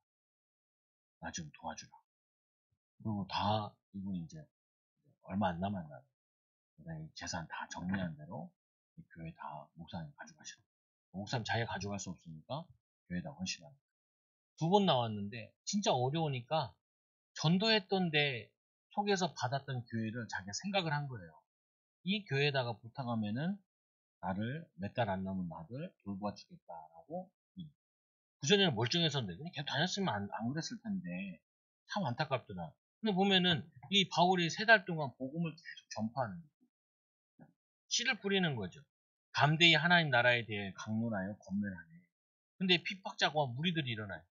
나 좀 도와주라. 그리고 다 이분이 이제 얼마 안 남았나. 재산 다 정리한 대로 이 교회 다 목사님 가져가시라. 목사님 자기가 가져갈 수 없으니까 교회에다 헌신합니다. 2번 나왔는데 진짜 어려우니까 전도했던 데 속에서 받았던 교회를 자기가 생각을 한 거예요. 이 교회에다가 부탁하면은 나를 몇 달 안 남은 나를 돌봐 주겠다라고. 그전에는 멀쩡했었는데 그냥 계속 다녔으면 안 그랬을 텐데 참 안타깝더라. 근데 보면은 이 바울이 3달 동안 복음을 계속 전파하는 거예요. 씨를 뿌리는 거죠. 담대히 하나님 나라에 대해 강론하여 권면하네. 근데 핍박자와 무리들이 일어나요.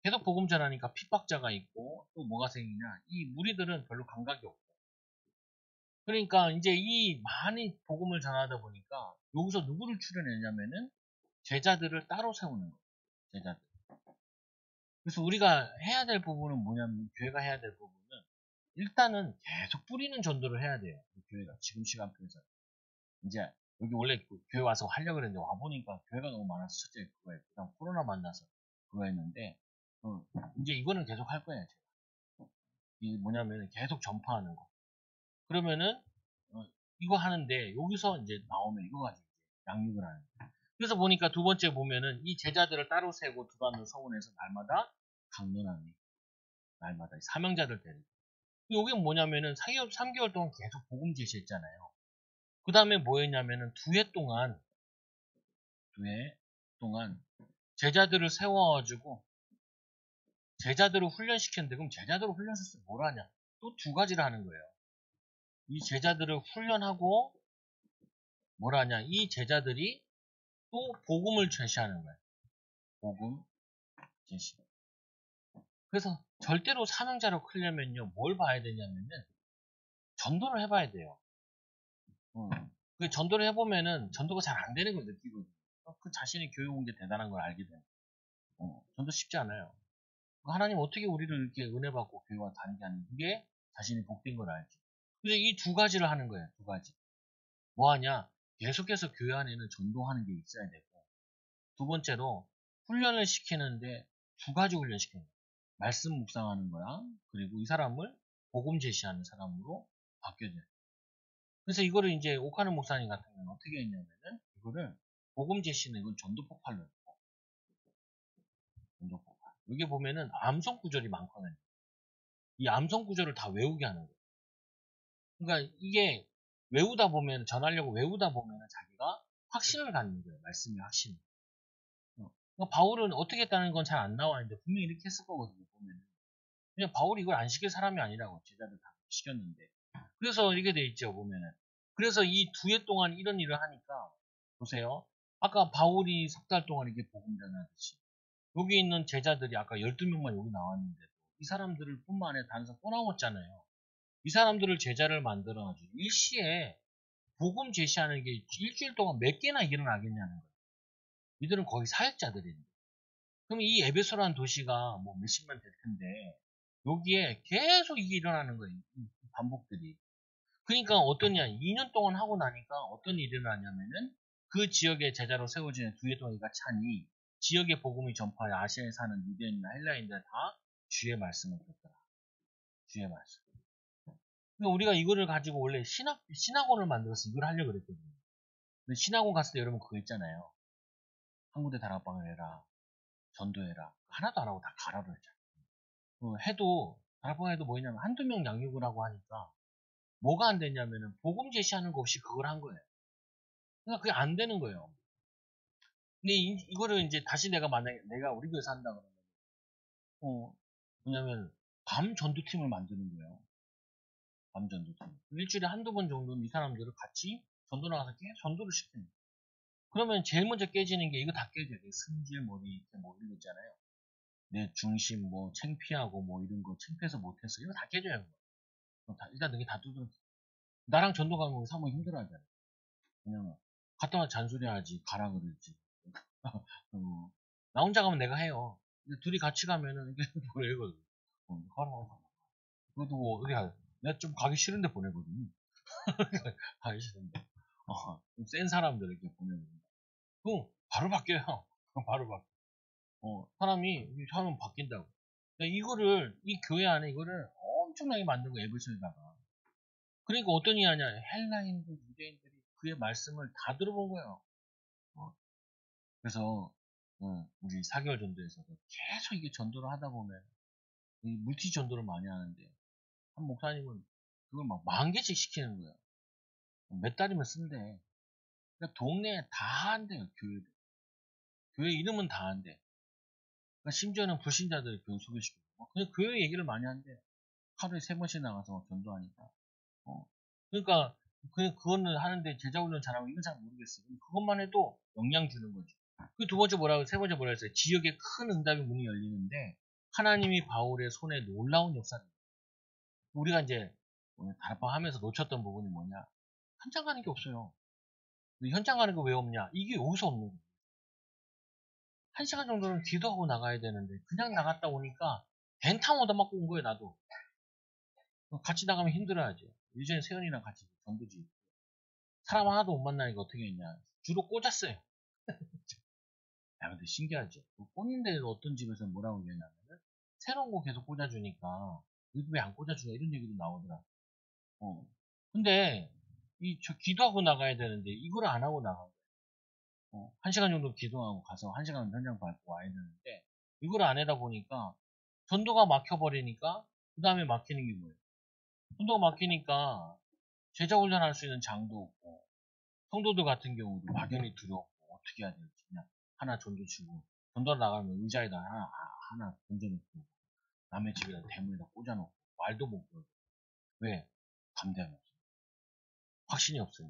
계속 복음 전하니까 핍박자가 있고 또 뭐가 생기냐. 이 무리들은 별로 감각이 없고 그러니까 이제 이 많이 복음을 전하다 보니까 여기서 누구를 추려내냐면은 제자들을 따로 세우는 거예요. 제자들. 그래서 우리가 해야 될 부분은 뭐냐면 교회가 해야 될 부분은 일단은 계속 뿌리는 전도를 해야 돼요. 교회가 지금 시간표에서 이제 여기 원래 교회 와서 하려고 그랬는데 와보니까 교회가 너무 많아서 첫째 그거예요. 그다음 코로나 만나서 그거 했는데 이제 이거는 계속 할 거예요. 제가. 이 뭐냐면 계속 전파하는 거. 그러면은 이거 하는데 여기서 이제 나오면 이거 가지고 이제 양육을 하는 거예요. 그래서 보니까 두 번째 보면은 이 제자들을 따로 세고 두란노 서원에서 날마다 강론하니 날마다 사명자들 데리고 이게 뭐냐면은 3개월 동안 계속 복음 제시했잖아요. 그 다음에 뭐 했냐면은 2회 동안 제자들을 세워가지고 제자들을 훈련시켰는데 그럼 제자들을 훈련시켜서 뭘 하냐? 또 두 가지를 하는 거예요. 이 제자들을 훈련하고 뭘 하냐? 이 제자들이 또 복음을 제시하는 거예요. 복음 제시. 그래서 절대로 사명자로 크려면요, 뭘 봐야 되냐면은 전도를 해봐야 돼요. 그 전도를 해보면은 전도가 잘 안 되는 걸 느끼거든요. 그 자신이 교육 온 게 대단한 걸 알게 돼요. 전도 쉽지 않아요. 하나님 어떻게 우리를 이렇게 은혜 받고 교회와 다니게 하는 게 자신이 복된 걸 알지. 그래서 이 두 가지를 하는 거예요. 두 가지. 뭐 하냐? 계속해서 교회 안에는 전도하는 게 있어야 되고 두 번째로 훈련을 시키는데 두 가지 훈련 시키는 거예요. 말씀 묵상하는 거랑 그리고 이 사람을 복음 제시하는 사람으로 바뀌어져요. 그래서 이거를 이제 오카는 목사님 같은 경우는 어떻게 했냐면은 이거를 복음 제시는 이건 전도 폭발로 했고 전도 폭발. 여기 보면은 암송 구절이 많거든요. 이 암송 구절을 다 외우게 하는 거예요. 그러니까 이게 외우다 보면 전하려고 외우다 보면은 자기가 확신을 갖는 거예요. 말씀의 확신. 그러니까 바울은 어떻게 했다는 건 잘 안 나와 있는데 분명히 이렇게 했을 거거든요. 보면은. 그냥 바울이 이걸 안 시킬 사람이 아니라고 제자들 다 시켰는데. 그래서 이게 돼 있죠. 보면은. 그래서 이 2해 동안 이런 일을 하니까 보세요. 아까 바울이 3달 동안 이게 복음 전하듯이 여기 있는 제자들이 아까 12명만 여기 나왔는데 이 사람들을 뿐만 아니라 다른 사람 또 나왔잖아요. 이 사람들을 제자를 만들어가지고 일시에 복음 제시하는 게 일주일 동안 몇 개나 일어나겠냐는 거예요. 이들은 거의 사역자들인데. 그럼 이 에베소라는 도시가 뭐 몇십만 될 텐데 여기에 계속 이게 일어나는 거예요. 이 반복들이. 그러니까 어떠냐? 2년 동안 하고 나니까 어떤 일이 일어나냐면은 그 지역의 제자로 세워지는 두 해 동안이가 차니 지역의 복음이 전파해 아시아에 사는 유대인이나 헬라인들 다 주의 말씀을 듣더라. 주의 말씀. 그러니까 우리가 이거를 가지고 원래 신학원을 만들어서 이걸 하려고 그랬거든요. 근데 신학원 갔을 때 여러분 그거 있잖아요. 한 군데 다락방을 해라. 전도해라. 하나도 안 하고 다 가라로 했잖아요. 해도 다락방 해도 뭐냐면 한두 명 양육을 하고 하니까 뭐가 안 됐냐면은 복음 제시하는 거 없이 그걸 한 거예요. 그러니까 그게 안 되는 거예요. 근데 이거를 이제 다시 내가 만약에 내가 우리 교회에서 한다 그러면 뭐냐면 밤 전도팀을 만드는 거예요. 밤 전도팀. 일주일에 한두 번 정도는 이 사람들을 같이 전도 나가서 계속 전도를 시키는 거예요. 그러면 제일 먼저 깨지는 게 이거 다 깨져야 돼요. 승질, 머리, 이렇게 뭐 이런 거 있잖아요. 내 중심, 뭐 창피하고 뭐 이런 거 창피해서 못해서 이거 다 깨져야 돼요. 일단 이게 다 두드러. 나랑 전도 가면 사모 힘들어하잖아요. 그냥 갔다 와 잔소리하지 가라 그러지. 나 혼자 가면 내가 해요. 근데 둘이 같이 가면은 이게 뭐래거든. 가라. 그래도 뭐 어디 가? 내가 좀 가기 싫은데 보내거든요. 가기 싫은데. 좀센 사람들 이렇게 보내거든요. 그럼 바로 바뀌어요. 바로 바뀌어. 사람이 바뀐다고. 그러니까 이거를 이 교회 안에 이거를 엄청나게 만든 거 에베소에다가. 그러니까 어떤 이 하냐 헬라인들 유대인들이 그의 말씀을 다 들어본 거예요. 그래서 우리 4개월 전도에서도 계속 이게 전도를 하다 보면 이 물티 전도를 많이 하는데 한 목사님은 그걸 막 10,000개씩 시키는 거예요. 몇 달이면 쓴대. 그러니까 동네에 다 한대요. 교회 이름은 다 한대. 그러니까 심지어는 불신자들 교회 소개시키고 그냥 교회 얘기를 많이 한대. 하루에 3번씩 나가서 전도하니까. 그러니까 그거는 하는데 제자훈련 잘하고 이건 잘 모르겠어요. 그것만 해도 영향 주는 거죠. 그 두 번째 세 번째 뭐라 했어요? 지역에 큰 응답의 문이 열리는데 하나님이 바울의 손에 놀라운 역사를 우리가 이제 오늘 다락방 하면서 놓쳤던 부분이 뭐냐? 현장 가는 게 없어요. 근데 현장 가는 거 왜 없냐? 이게 여기서 없는 거예요. 1시간 정도는 기도하고 나가야 되는데 그냥 나갔다 오니까 벤탕 얻어맞고 온 거예요, 나도. 같이 나가면 힘들어야죠. 예전에 세연이랑 같이 전도지. 사람 하나도 못 만나니까 어떻게 했냐. 주로 꽂았어요. 야, 근데 신기하죠. 꽂는 데는 어떤 집에서 뭐라고 얘기하냐면은 새로운 거 계속 꽂아주니까 여기 왜 안 꽂아주냐 이런 얘기도 나오더라. 근데 저 기도하고 나가야 되는데 이걸 안 하고 나간 거예요. 1시간 정도 기도하고 가서 1시간 현장 밟고 와야 되는데 이걸 안 하다 보니까 전도가 막혀버리니까 그 다음에 막히는 게 뭐예요? 전도가 막히니까 제자 훈련할 수 있는 장도 없고 성도들 같은 경우도 막연히 두렵고 어떻게 해야 될지 그냥 하나 전도 주고 전도를 나가면 의자에다 하나 던져놓고 남의 집에다 대문에다 꽂아놓고 말도 못 걸고 왜? 감당이 없어요. 확신이 없어요.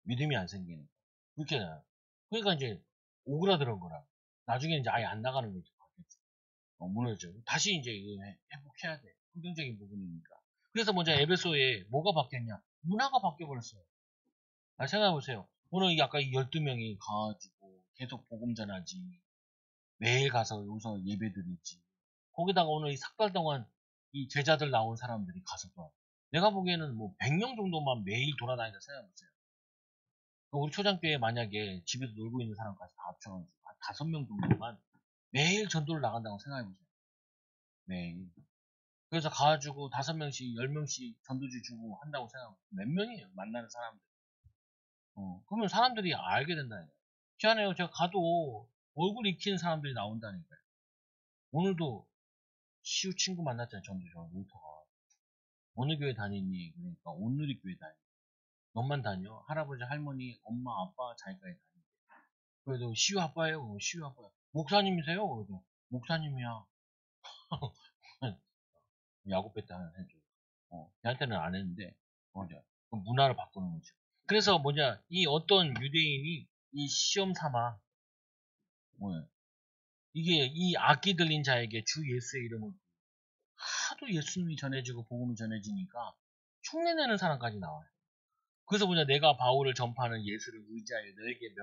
믿음이 안 생기니까 그렇게 나요. 그러니까 이제 오그라드는 거라 나중에 이제 아예 안 나가는 거죠. 무너져. 다시 이제 이거 회복해야 돼. 긍정적인 부분이니까. 그래서 먼저 에베소에 뭐가 바뀌었냐? 문화가 바뀌어버렸어요. 생각해보세요. 오늘 아까 12명이 가가지고 계속 복음 전하지. 매일 가서 여기서 예배 드리지. 거기다가 오늘 이 석 달 동안 이 제자들 나온 사람들이 가서 또 내가 보기에는 뭐 100명 정도만 매일 돌아다니다 생각해보세요. 우리 초장교회 만약에 집에서 놀고 있는 사람까지 다 합쳐가지고 한 5명 정도만 매일 전도를 나간다고 생각해보세요. 매일. 그래서 가가지고 5명씩, 10명씩 전도지 주고 한다고 생각하면 몇 명이에요? 만나는 사람들. 그러면 사람들이 알게 된다니까요. 희한해요. 제가 가도 얼굴 익히는 사람들이 나온다니까요. 오늘도 시우 친구 만났잖아요. 전도죠. 놀터가. 어느 교회 다니니? 그러니까 온누리 교회 다니. 너만 다녀? 할아버지, 할머니, 엄마, 아빠, 자기까지 다니. 그래도 시우 아빠예요. 시우 아빠야. 목사님이세요? 그래도 목사님이야. 야구 뺐다 하나 해줘. 걔한테는 안 했는데, 이제 문화를 바꾸는 거죠. 그래서 뭐냐, 이 어떤 유대인이 이 시험 삼아, 뭐야, 이게 이 악기 들린 자에게 주 예수의 이름을 하도 예수님이 전해지고 복음이 전해지니까 흉내내는 사람까지 나와요. 그래서 뭐냐, 내가 바울을 전파하는 예수를 의지하여 너에게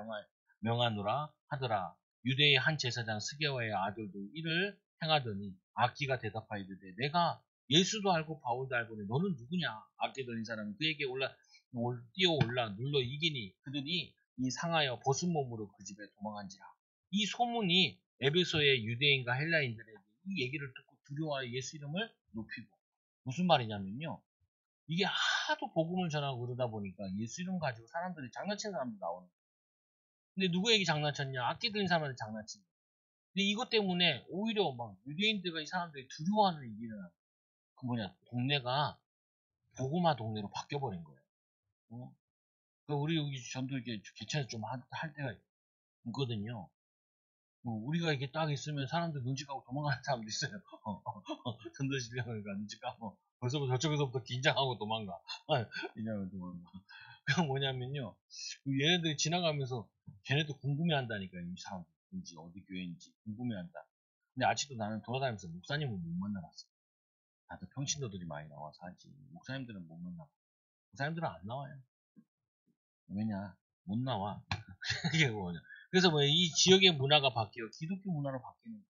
명하노라 하더라. 유대의 한 제사장 스게와의 아들도 이를 행하더니 악기가 대답하여 이르되 내가 예수도 알고 바울도 알고 너는 누구냐? 악기 들린 사람이 그에게 뛰어올라 눌러 이기니 그들이 이 상하여 벗은 몸으로 그 집에 도망한지라. 이 소문이 에베소의 유대인과 헬라인들에게 이 얘기를 듣고 두려워하여 예수 이름을 높이고 무슨 말이냐면요. 이게 하도 복음을 전하고 그러다 보니까 예수 이름 가지고 사람들이 장난치는 사람도 나오는 거예요. 근데 누구에게 장난쳤냐? 악기 들린 사람한테 장난친 거예요. 근데 이것 때문에 오히려 막 유대인들과 이 사람들이 두려워하는 일이 일어나. 그 동네가 복음화 동네로 바뀌어버린 거예요. 우리 여기 전도 이렇게 개최해서 좀 할 때가 있거든요. 우리가 이렇게 딱 있으면 사람들 눈치 까고 도망가는 사람도 있어요. 전도 지려니까 눈치 까고 벌써부터 저쪽에서부터 긴장하고 도망가. 이냐고 도망가. 그건 뭐냐면요. 얘네들이 지나가면서 걔네도 궁금해한다니까요. 이 사람인지 어디 교회인지 궁금해한다. 근데 아직도 나는 돌아다니면서 목사님을 못 만나봤어. 다들 평신도들이 많이 나와서 하지. 목사님들은 못 만나고. 목사님들은 안 나와요. 왜냐? 못 나와. 이게 뭐냐. 그래서 이 지역의 문화가 바뀌어 기독교 문화로 바뀌는 거예요.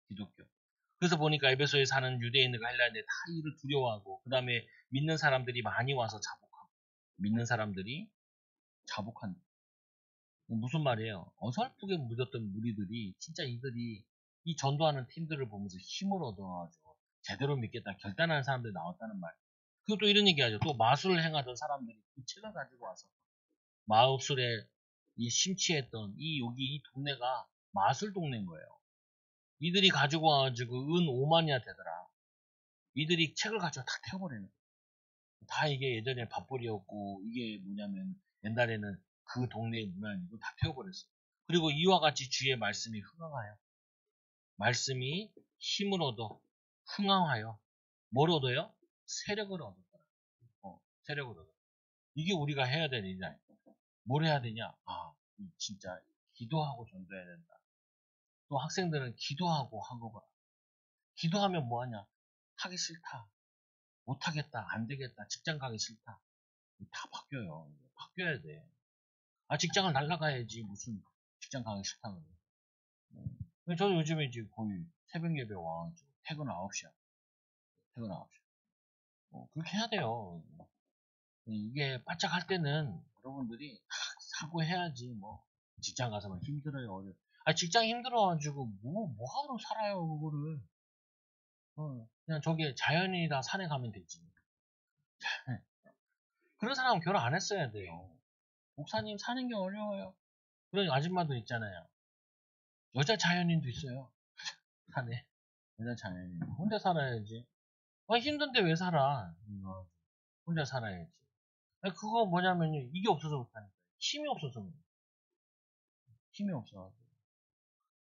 기독교. 그래서 보니까 에베소에 사는 유대인들과 헬라인들 다 이를 두려워하고 그 다음에 믿는 사람들이 많이 와서 자복하고 믿는 사람들이 자복한다. 무슨 말이에요? 어설프게 묻었던 무리들이 진짜 이들이 이 전도하는 팀들을 보면서 힘을 얻어가지고 제대로 믿겠다 결단하는 사람들이 나왔다는 말. 그리고 또 이런 얘기하죠. 또 마술을 행하던 사람들이 그 책을 가지고 와서 마술에 이 심취했던 여기 이 동네가 마술 동네인 거예요. 이들이 가지고 와가지고 은 5만이나 되더라. 이들이 책을 가지고 다 태워버리는 거예요. 다 이게 예전에 밥벌이였고 이게 뭐냐면 옛날에는 그 동네의 문화이고 다 태워버렸어요. 그리고 이와 같이 주의 말씀이 흥황하여 말씀이 힘을 얻어 흥황하여 뭘 얻어요? 세력을 얻었더라. 세력을 얻어. 이게 우리가 해야 될 일이야. 뭘 해야 되냐? 진짜 기도하고 전도해야 된다. 또 학생들은 기도하고 하고 봐. 기도하면 뭐하냐? 하기 싫다. 못하겠다, 안 되겠다, 직장 가기 싫다. 다 바뀌어요. 바뀌어야 돼. 아, 직장을 날라가야지. 무슨 직장 가기 싫다 그래. 저도 요즘에 이제 거의 새벽 예배 와가지고 퇴근 9시야. 퇴근 9시. 그렇게 해야 돼요. 이게 바짝 할 때는 여러분들이 다 사고해야지. 뭐 직장 가서만 힘들어요. 아, 직장 힘들어가지고 뭐 하러 살아요 그거를. 그냥 저게 자연이다 산에 가면 되지. 그런 사람은 결혼 안 했어야 돼요. 목사님 사는 게 어려워요. 그런 아줌마도 있잖아요. 여자 자연인도 있어요. 산에. 여자 자연인. 혼자 살아야지. 아, 힘든데 왜 살아? 혼자 살아야지. 아니, 그거 뭐냐면요. 이게 없어서 그렇다니까. 힘이 없어서 그래. 힘이 없어가지고.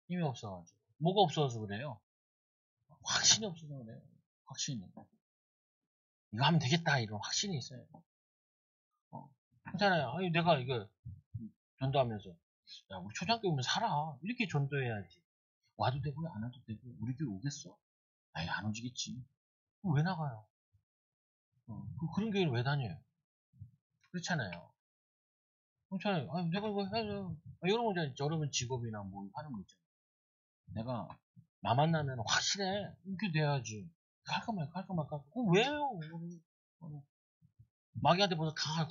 힘이 없어가지고. 뭐가 없어서 그래요? 확신이 없어서 그래요. 확신이. 이거 하면 되겠다. 이런 확신이 있어요. 괜찮아요. 아니, 내가 이거 전도하면서. 야, 우리 초등학교 오면 살아. 이렇게 전도해야지. 와도 되고, 안 와도 되고, 우리 교회 오겠어? 아이, 안 오지겠지. 그럼 왜 나가요? 그런 교회를 왜 다녀요? 그렇잖아요. 그렇잖아요. 아니, 내가 이거 해야죠. 여러분 직업이나 뭐 하는 거 있잖아요. 내가 나 만나면 확실해. 이렇게 돼야지. 할까 말까, 할까 말까. 그거 왜요? 마귀한테 벌써 다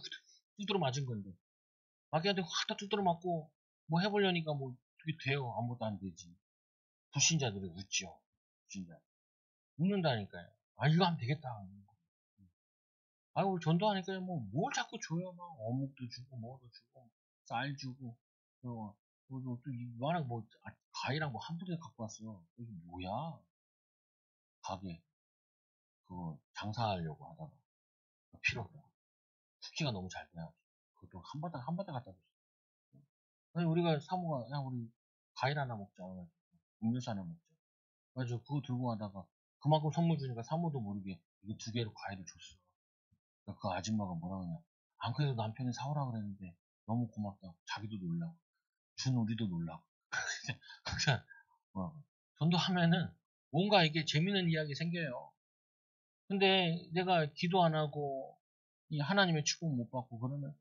두드러 맞은 건데. 마귀한테 확 다 두드러 맞고, 뭐 해보려니까 뭐, 어떻게 돼요? 아무것도 안 되지. 불신자들이 웃죠. 불신자. 웃는다니까요. 아, 이거 하면 되겠다. 아이고, 전도하니까 뭘 자꾸 줘요. 막, 어묵도 주고, 뭐도 주고, 쌀 주고, 또, 이만한 과일이랑 뭐 한 부대 갖고 왔어요. 이게 뭐야? 가게. 그거, 장사하려고 하다가. 필요 없다. 쿠키가 너무 잘 돼요. 그것도 한 바닥 갖다 줬어. 아니, 우리가 사모가, 야, 우리 과일 하나 먹자. 음료수 하나 먹자. 그래서 그거 들고 가다가, 그만큼 선물 주니까 사모도 모르게, 이거 2개로 과일을 줬어. 그 아줌마가 뭐라 그러냐. 안 그래도 남편이 사오라 그랬는데 너무 고맙다. 자기도 놀라고. 준 우리도 놀라고. 그냥, 전도하면은 뭔가 이게 재밌는 이야기 생겨요. 근데 내가 기도 안 하고 이 하나님의 축복 못 받고 그러면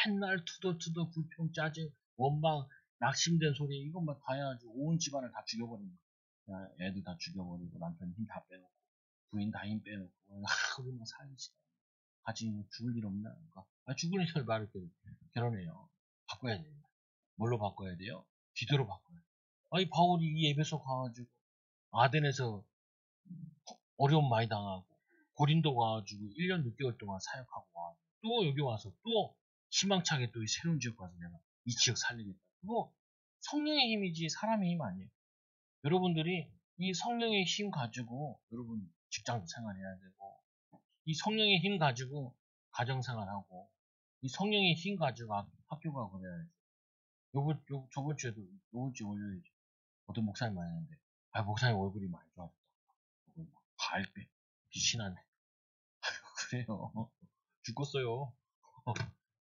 맨날 투덜투덜 불평 짜증 원망 낙심된 소리 이것만 다 해가지고 온 집안을 다 죽여버리는 거야. 애들 다 죽여버리고 남편 힘 다 빼놓고 부인 다 힘 빼놓고 우리만 살기 같이 죽을 일 없나? 죽을 일을 말을 결혼해요. 바꿔야 돼요. 뭘로 바꿔야 돼요? 기도로 바꿔요. 아니, 바울이 이 에베소 가가지고, 아덴에서 어려움 많이 당하고, 고린도 가가지고 1년 6개월 동안 사역하고 와. 또 여기 와서 또 희망차게 또 이 새로운 지역 가서 내가 이 지역 살리겠다. 그거 성령의 힘이지 사람의 힘 아니에요. 여러분들이 이 성령의 힘 가지고 여러분 직장도 생활해야 되고, 이 성령의 힘 가지고 가정생활하고 이 성령의 힘 가지고 학교 가고 그래야지. 저번 주에도 요번 주 월요일 어떤 목사님 만났는데 목사님 얼굴이 많이 좋아졌다. 과일배 빛이 나네. 그래요. 죽겠어요.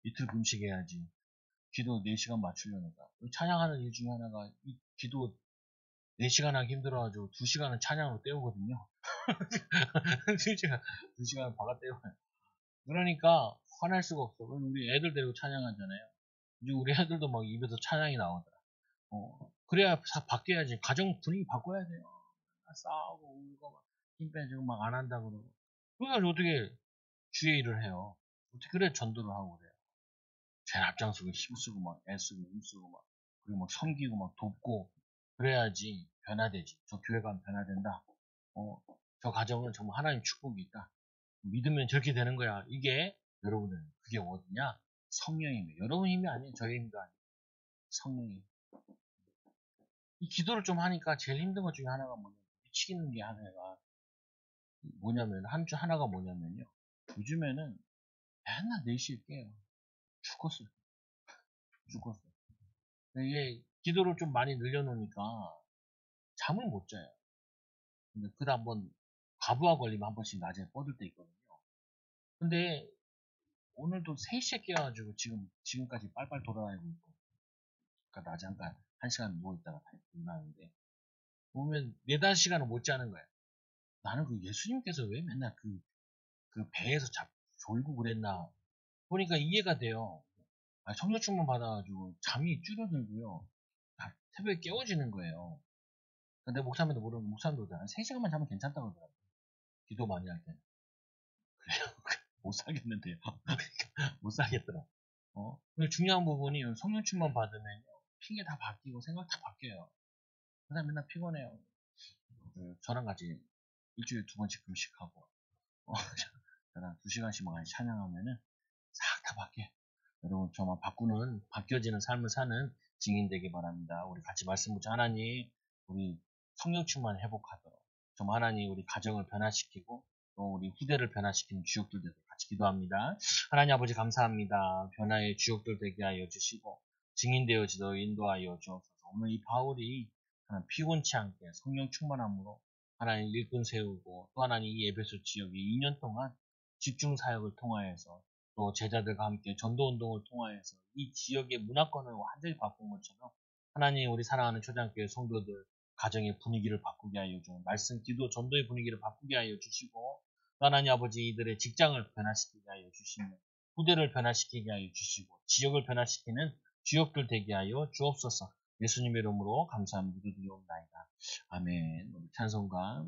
이틀 금식해야지. 기도 4시간 맞추려니까. 찬양하는 일 중에 하나가 이 기도 4시간 하기 힘들어가지고 2시간은 찬양으로 때우거든요. 2시간 바가 때워요. 그러니까 화날 수가 없어. 우리 애들 데리고 찬양하잖아요. 이제 우리 애들도 막 입에서 찬양이 나오더라. 그래야 바뀌어야지. 가정 분위기 바꿔야 돼요. 싸우고 울고 막 힘 빼주고 막 안 한다 그러고. 그래가지고 어떻게 주의 일을 해요. 어떻게 그래 전도를 하고 그래요. 제일 앞장서고 힘쓰고 막 애쓰고 힘쓰고 막 그리고 막 섬기고 막 돕고 그래야지 변화되지. 저 교회가 변화된다. 저 가정은 정말 하나님 축복이 있다. 믿으면 저렇게 되는 거야. 이게 여러분은 그게 어디냐? 성령의 힘이에요. 여러분 힘이 아니에요. 저의 힘도 아니에요. 성령이. 이 기도를 좀 하니까 제일 힘든 것 중에 하나가 뭐냐면 미치겠는 게 하나가 뭐냐면 한 주 하나가 뭐냐면요. 요즘에는 맨날 4시에 깨요. 죽었어요. 죽었어요. 이게 기도를 좀 많이 늘려놓으니까 잠을 못 자요. 근데 그다 한번 과부하 걸리면 한 번씩 낮에 뻗을 때 있거든요. 근데 오늘도 3시에 깨가지고 지금까지 빨빨 돌아다니고 있고 그러니까 낮에 잠깐 1시간 누워있다가 일어나는데 보면 4, 5시간은 못 자는 거야. 나는 그 예수님께서 왜 맨날 그 배에서 졸고 그랬나 보니까 이해가 돼요. 성령 충만 받아가지고 잠이 줄어들고요. 새벽에 깨워지는 거예요. 근데 목사님도 모르는 목사님도 한 3시간만 자면 괜찮다고 그러더라고요. 기도 많이 할 때. 그래요. 못 살겠는데요. 못 살겠더라. 근데 중요한 부분이 성령 충만 받으면 핑계 다 바뀌고 생각 다 바뀌어요. 그다음 맨날 피곤해요. 저랑 같이 일주일에 2번씩 금식하고 저랑 2시간씩만 찬양하면은 싹 다 바뀌어요. 여러분 저만 바뀌어지는 삶을 사는 증인 되기 바랍니다. 우리 같이 말씀 묻자. 하나님 우리 성령 충만 회복하도록 좀 하나님 우리 가정을 변화시키고 또 우리 후대를 변화시키는 주역들 되도록 같이 기도합니다. 하나님 아버지 감사합니다. 변화의 주역들 되게 하여 주시고 증인 되어지도록 인도하여 주옵소서. 오늘 이 바울이 피곤치 않게 성령 충만함으로 하나님 일꾼 세우고 또 하나님 이 에베소 지역에 2년 동안 집중 사역을 통하여서 또 제자들과 함께 전도운동을 통하여서 이 지역의 문화권을 완전히 바꾼 것처럼 하나님 우리 사랑하는 초장교회 성도들 가정의 분위기를 바꾸게 하여 주고 말씀 기도 전도의 분위기를 바꾸게 하여 주시고 또 하나님 아버지 이들의 직장을 변화시키게 하여 주시며 후대를 변화시키게 하여 주시고 지역을 변화시키는 주역들 되게 하여 주옵소서. 예수님의 이름으로 감사합니다. 기도드리옵나이다. 아멘. 우리 찬송가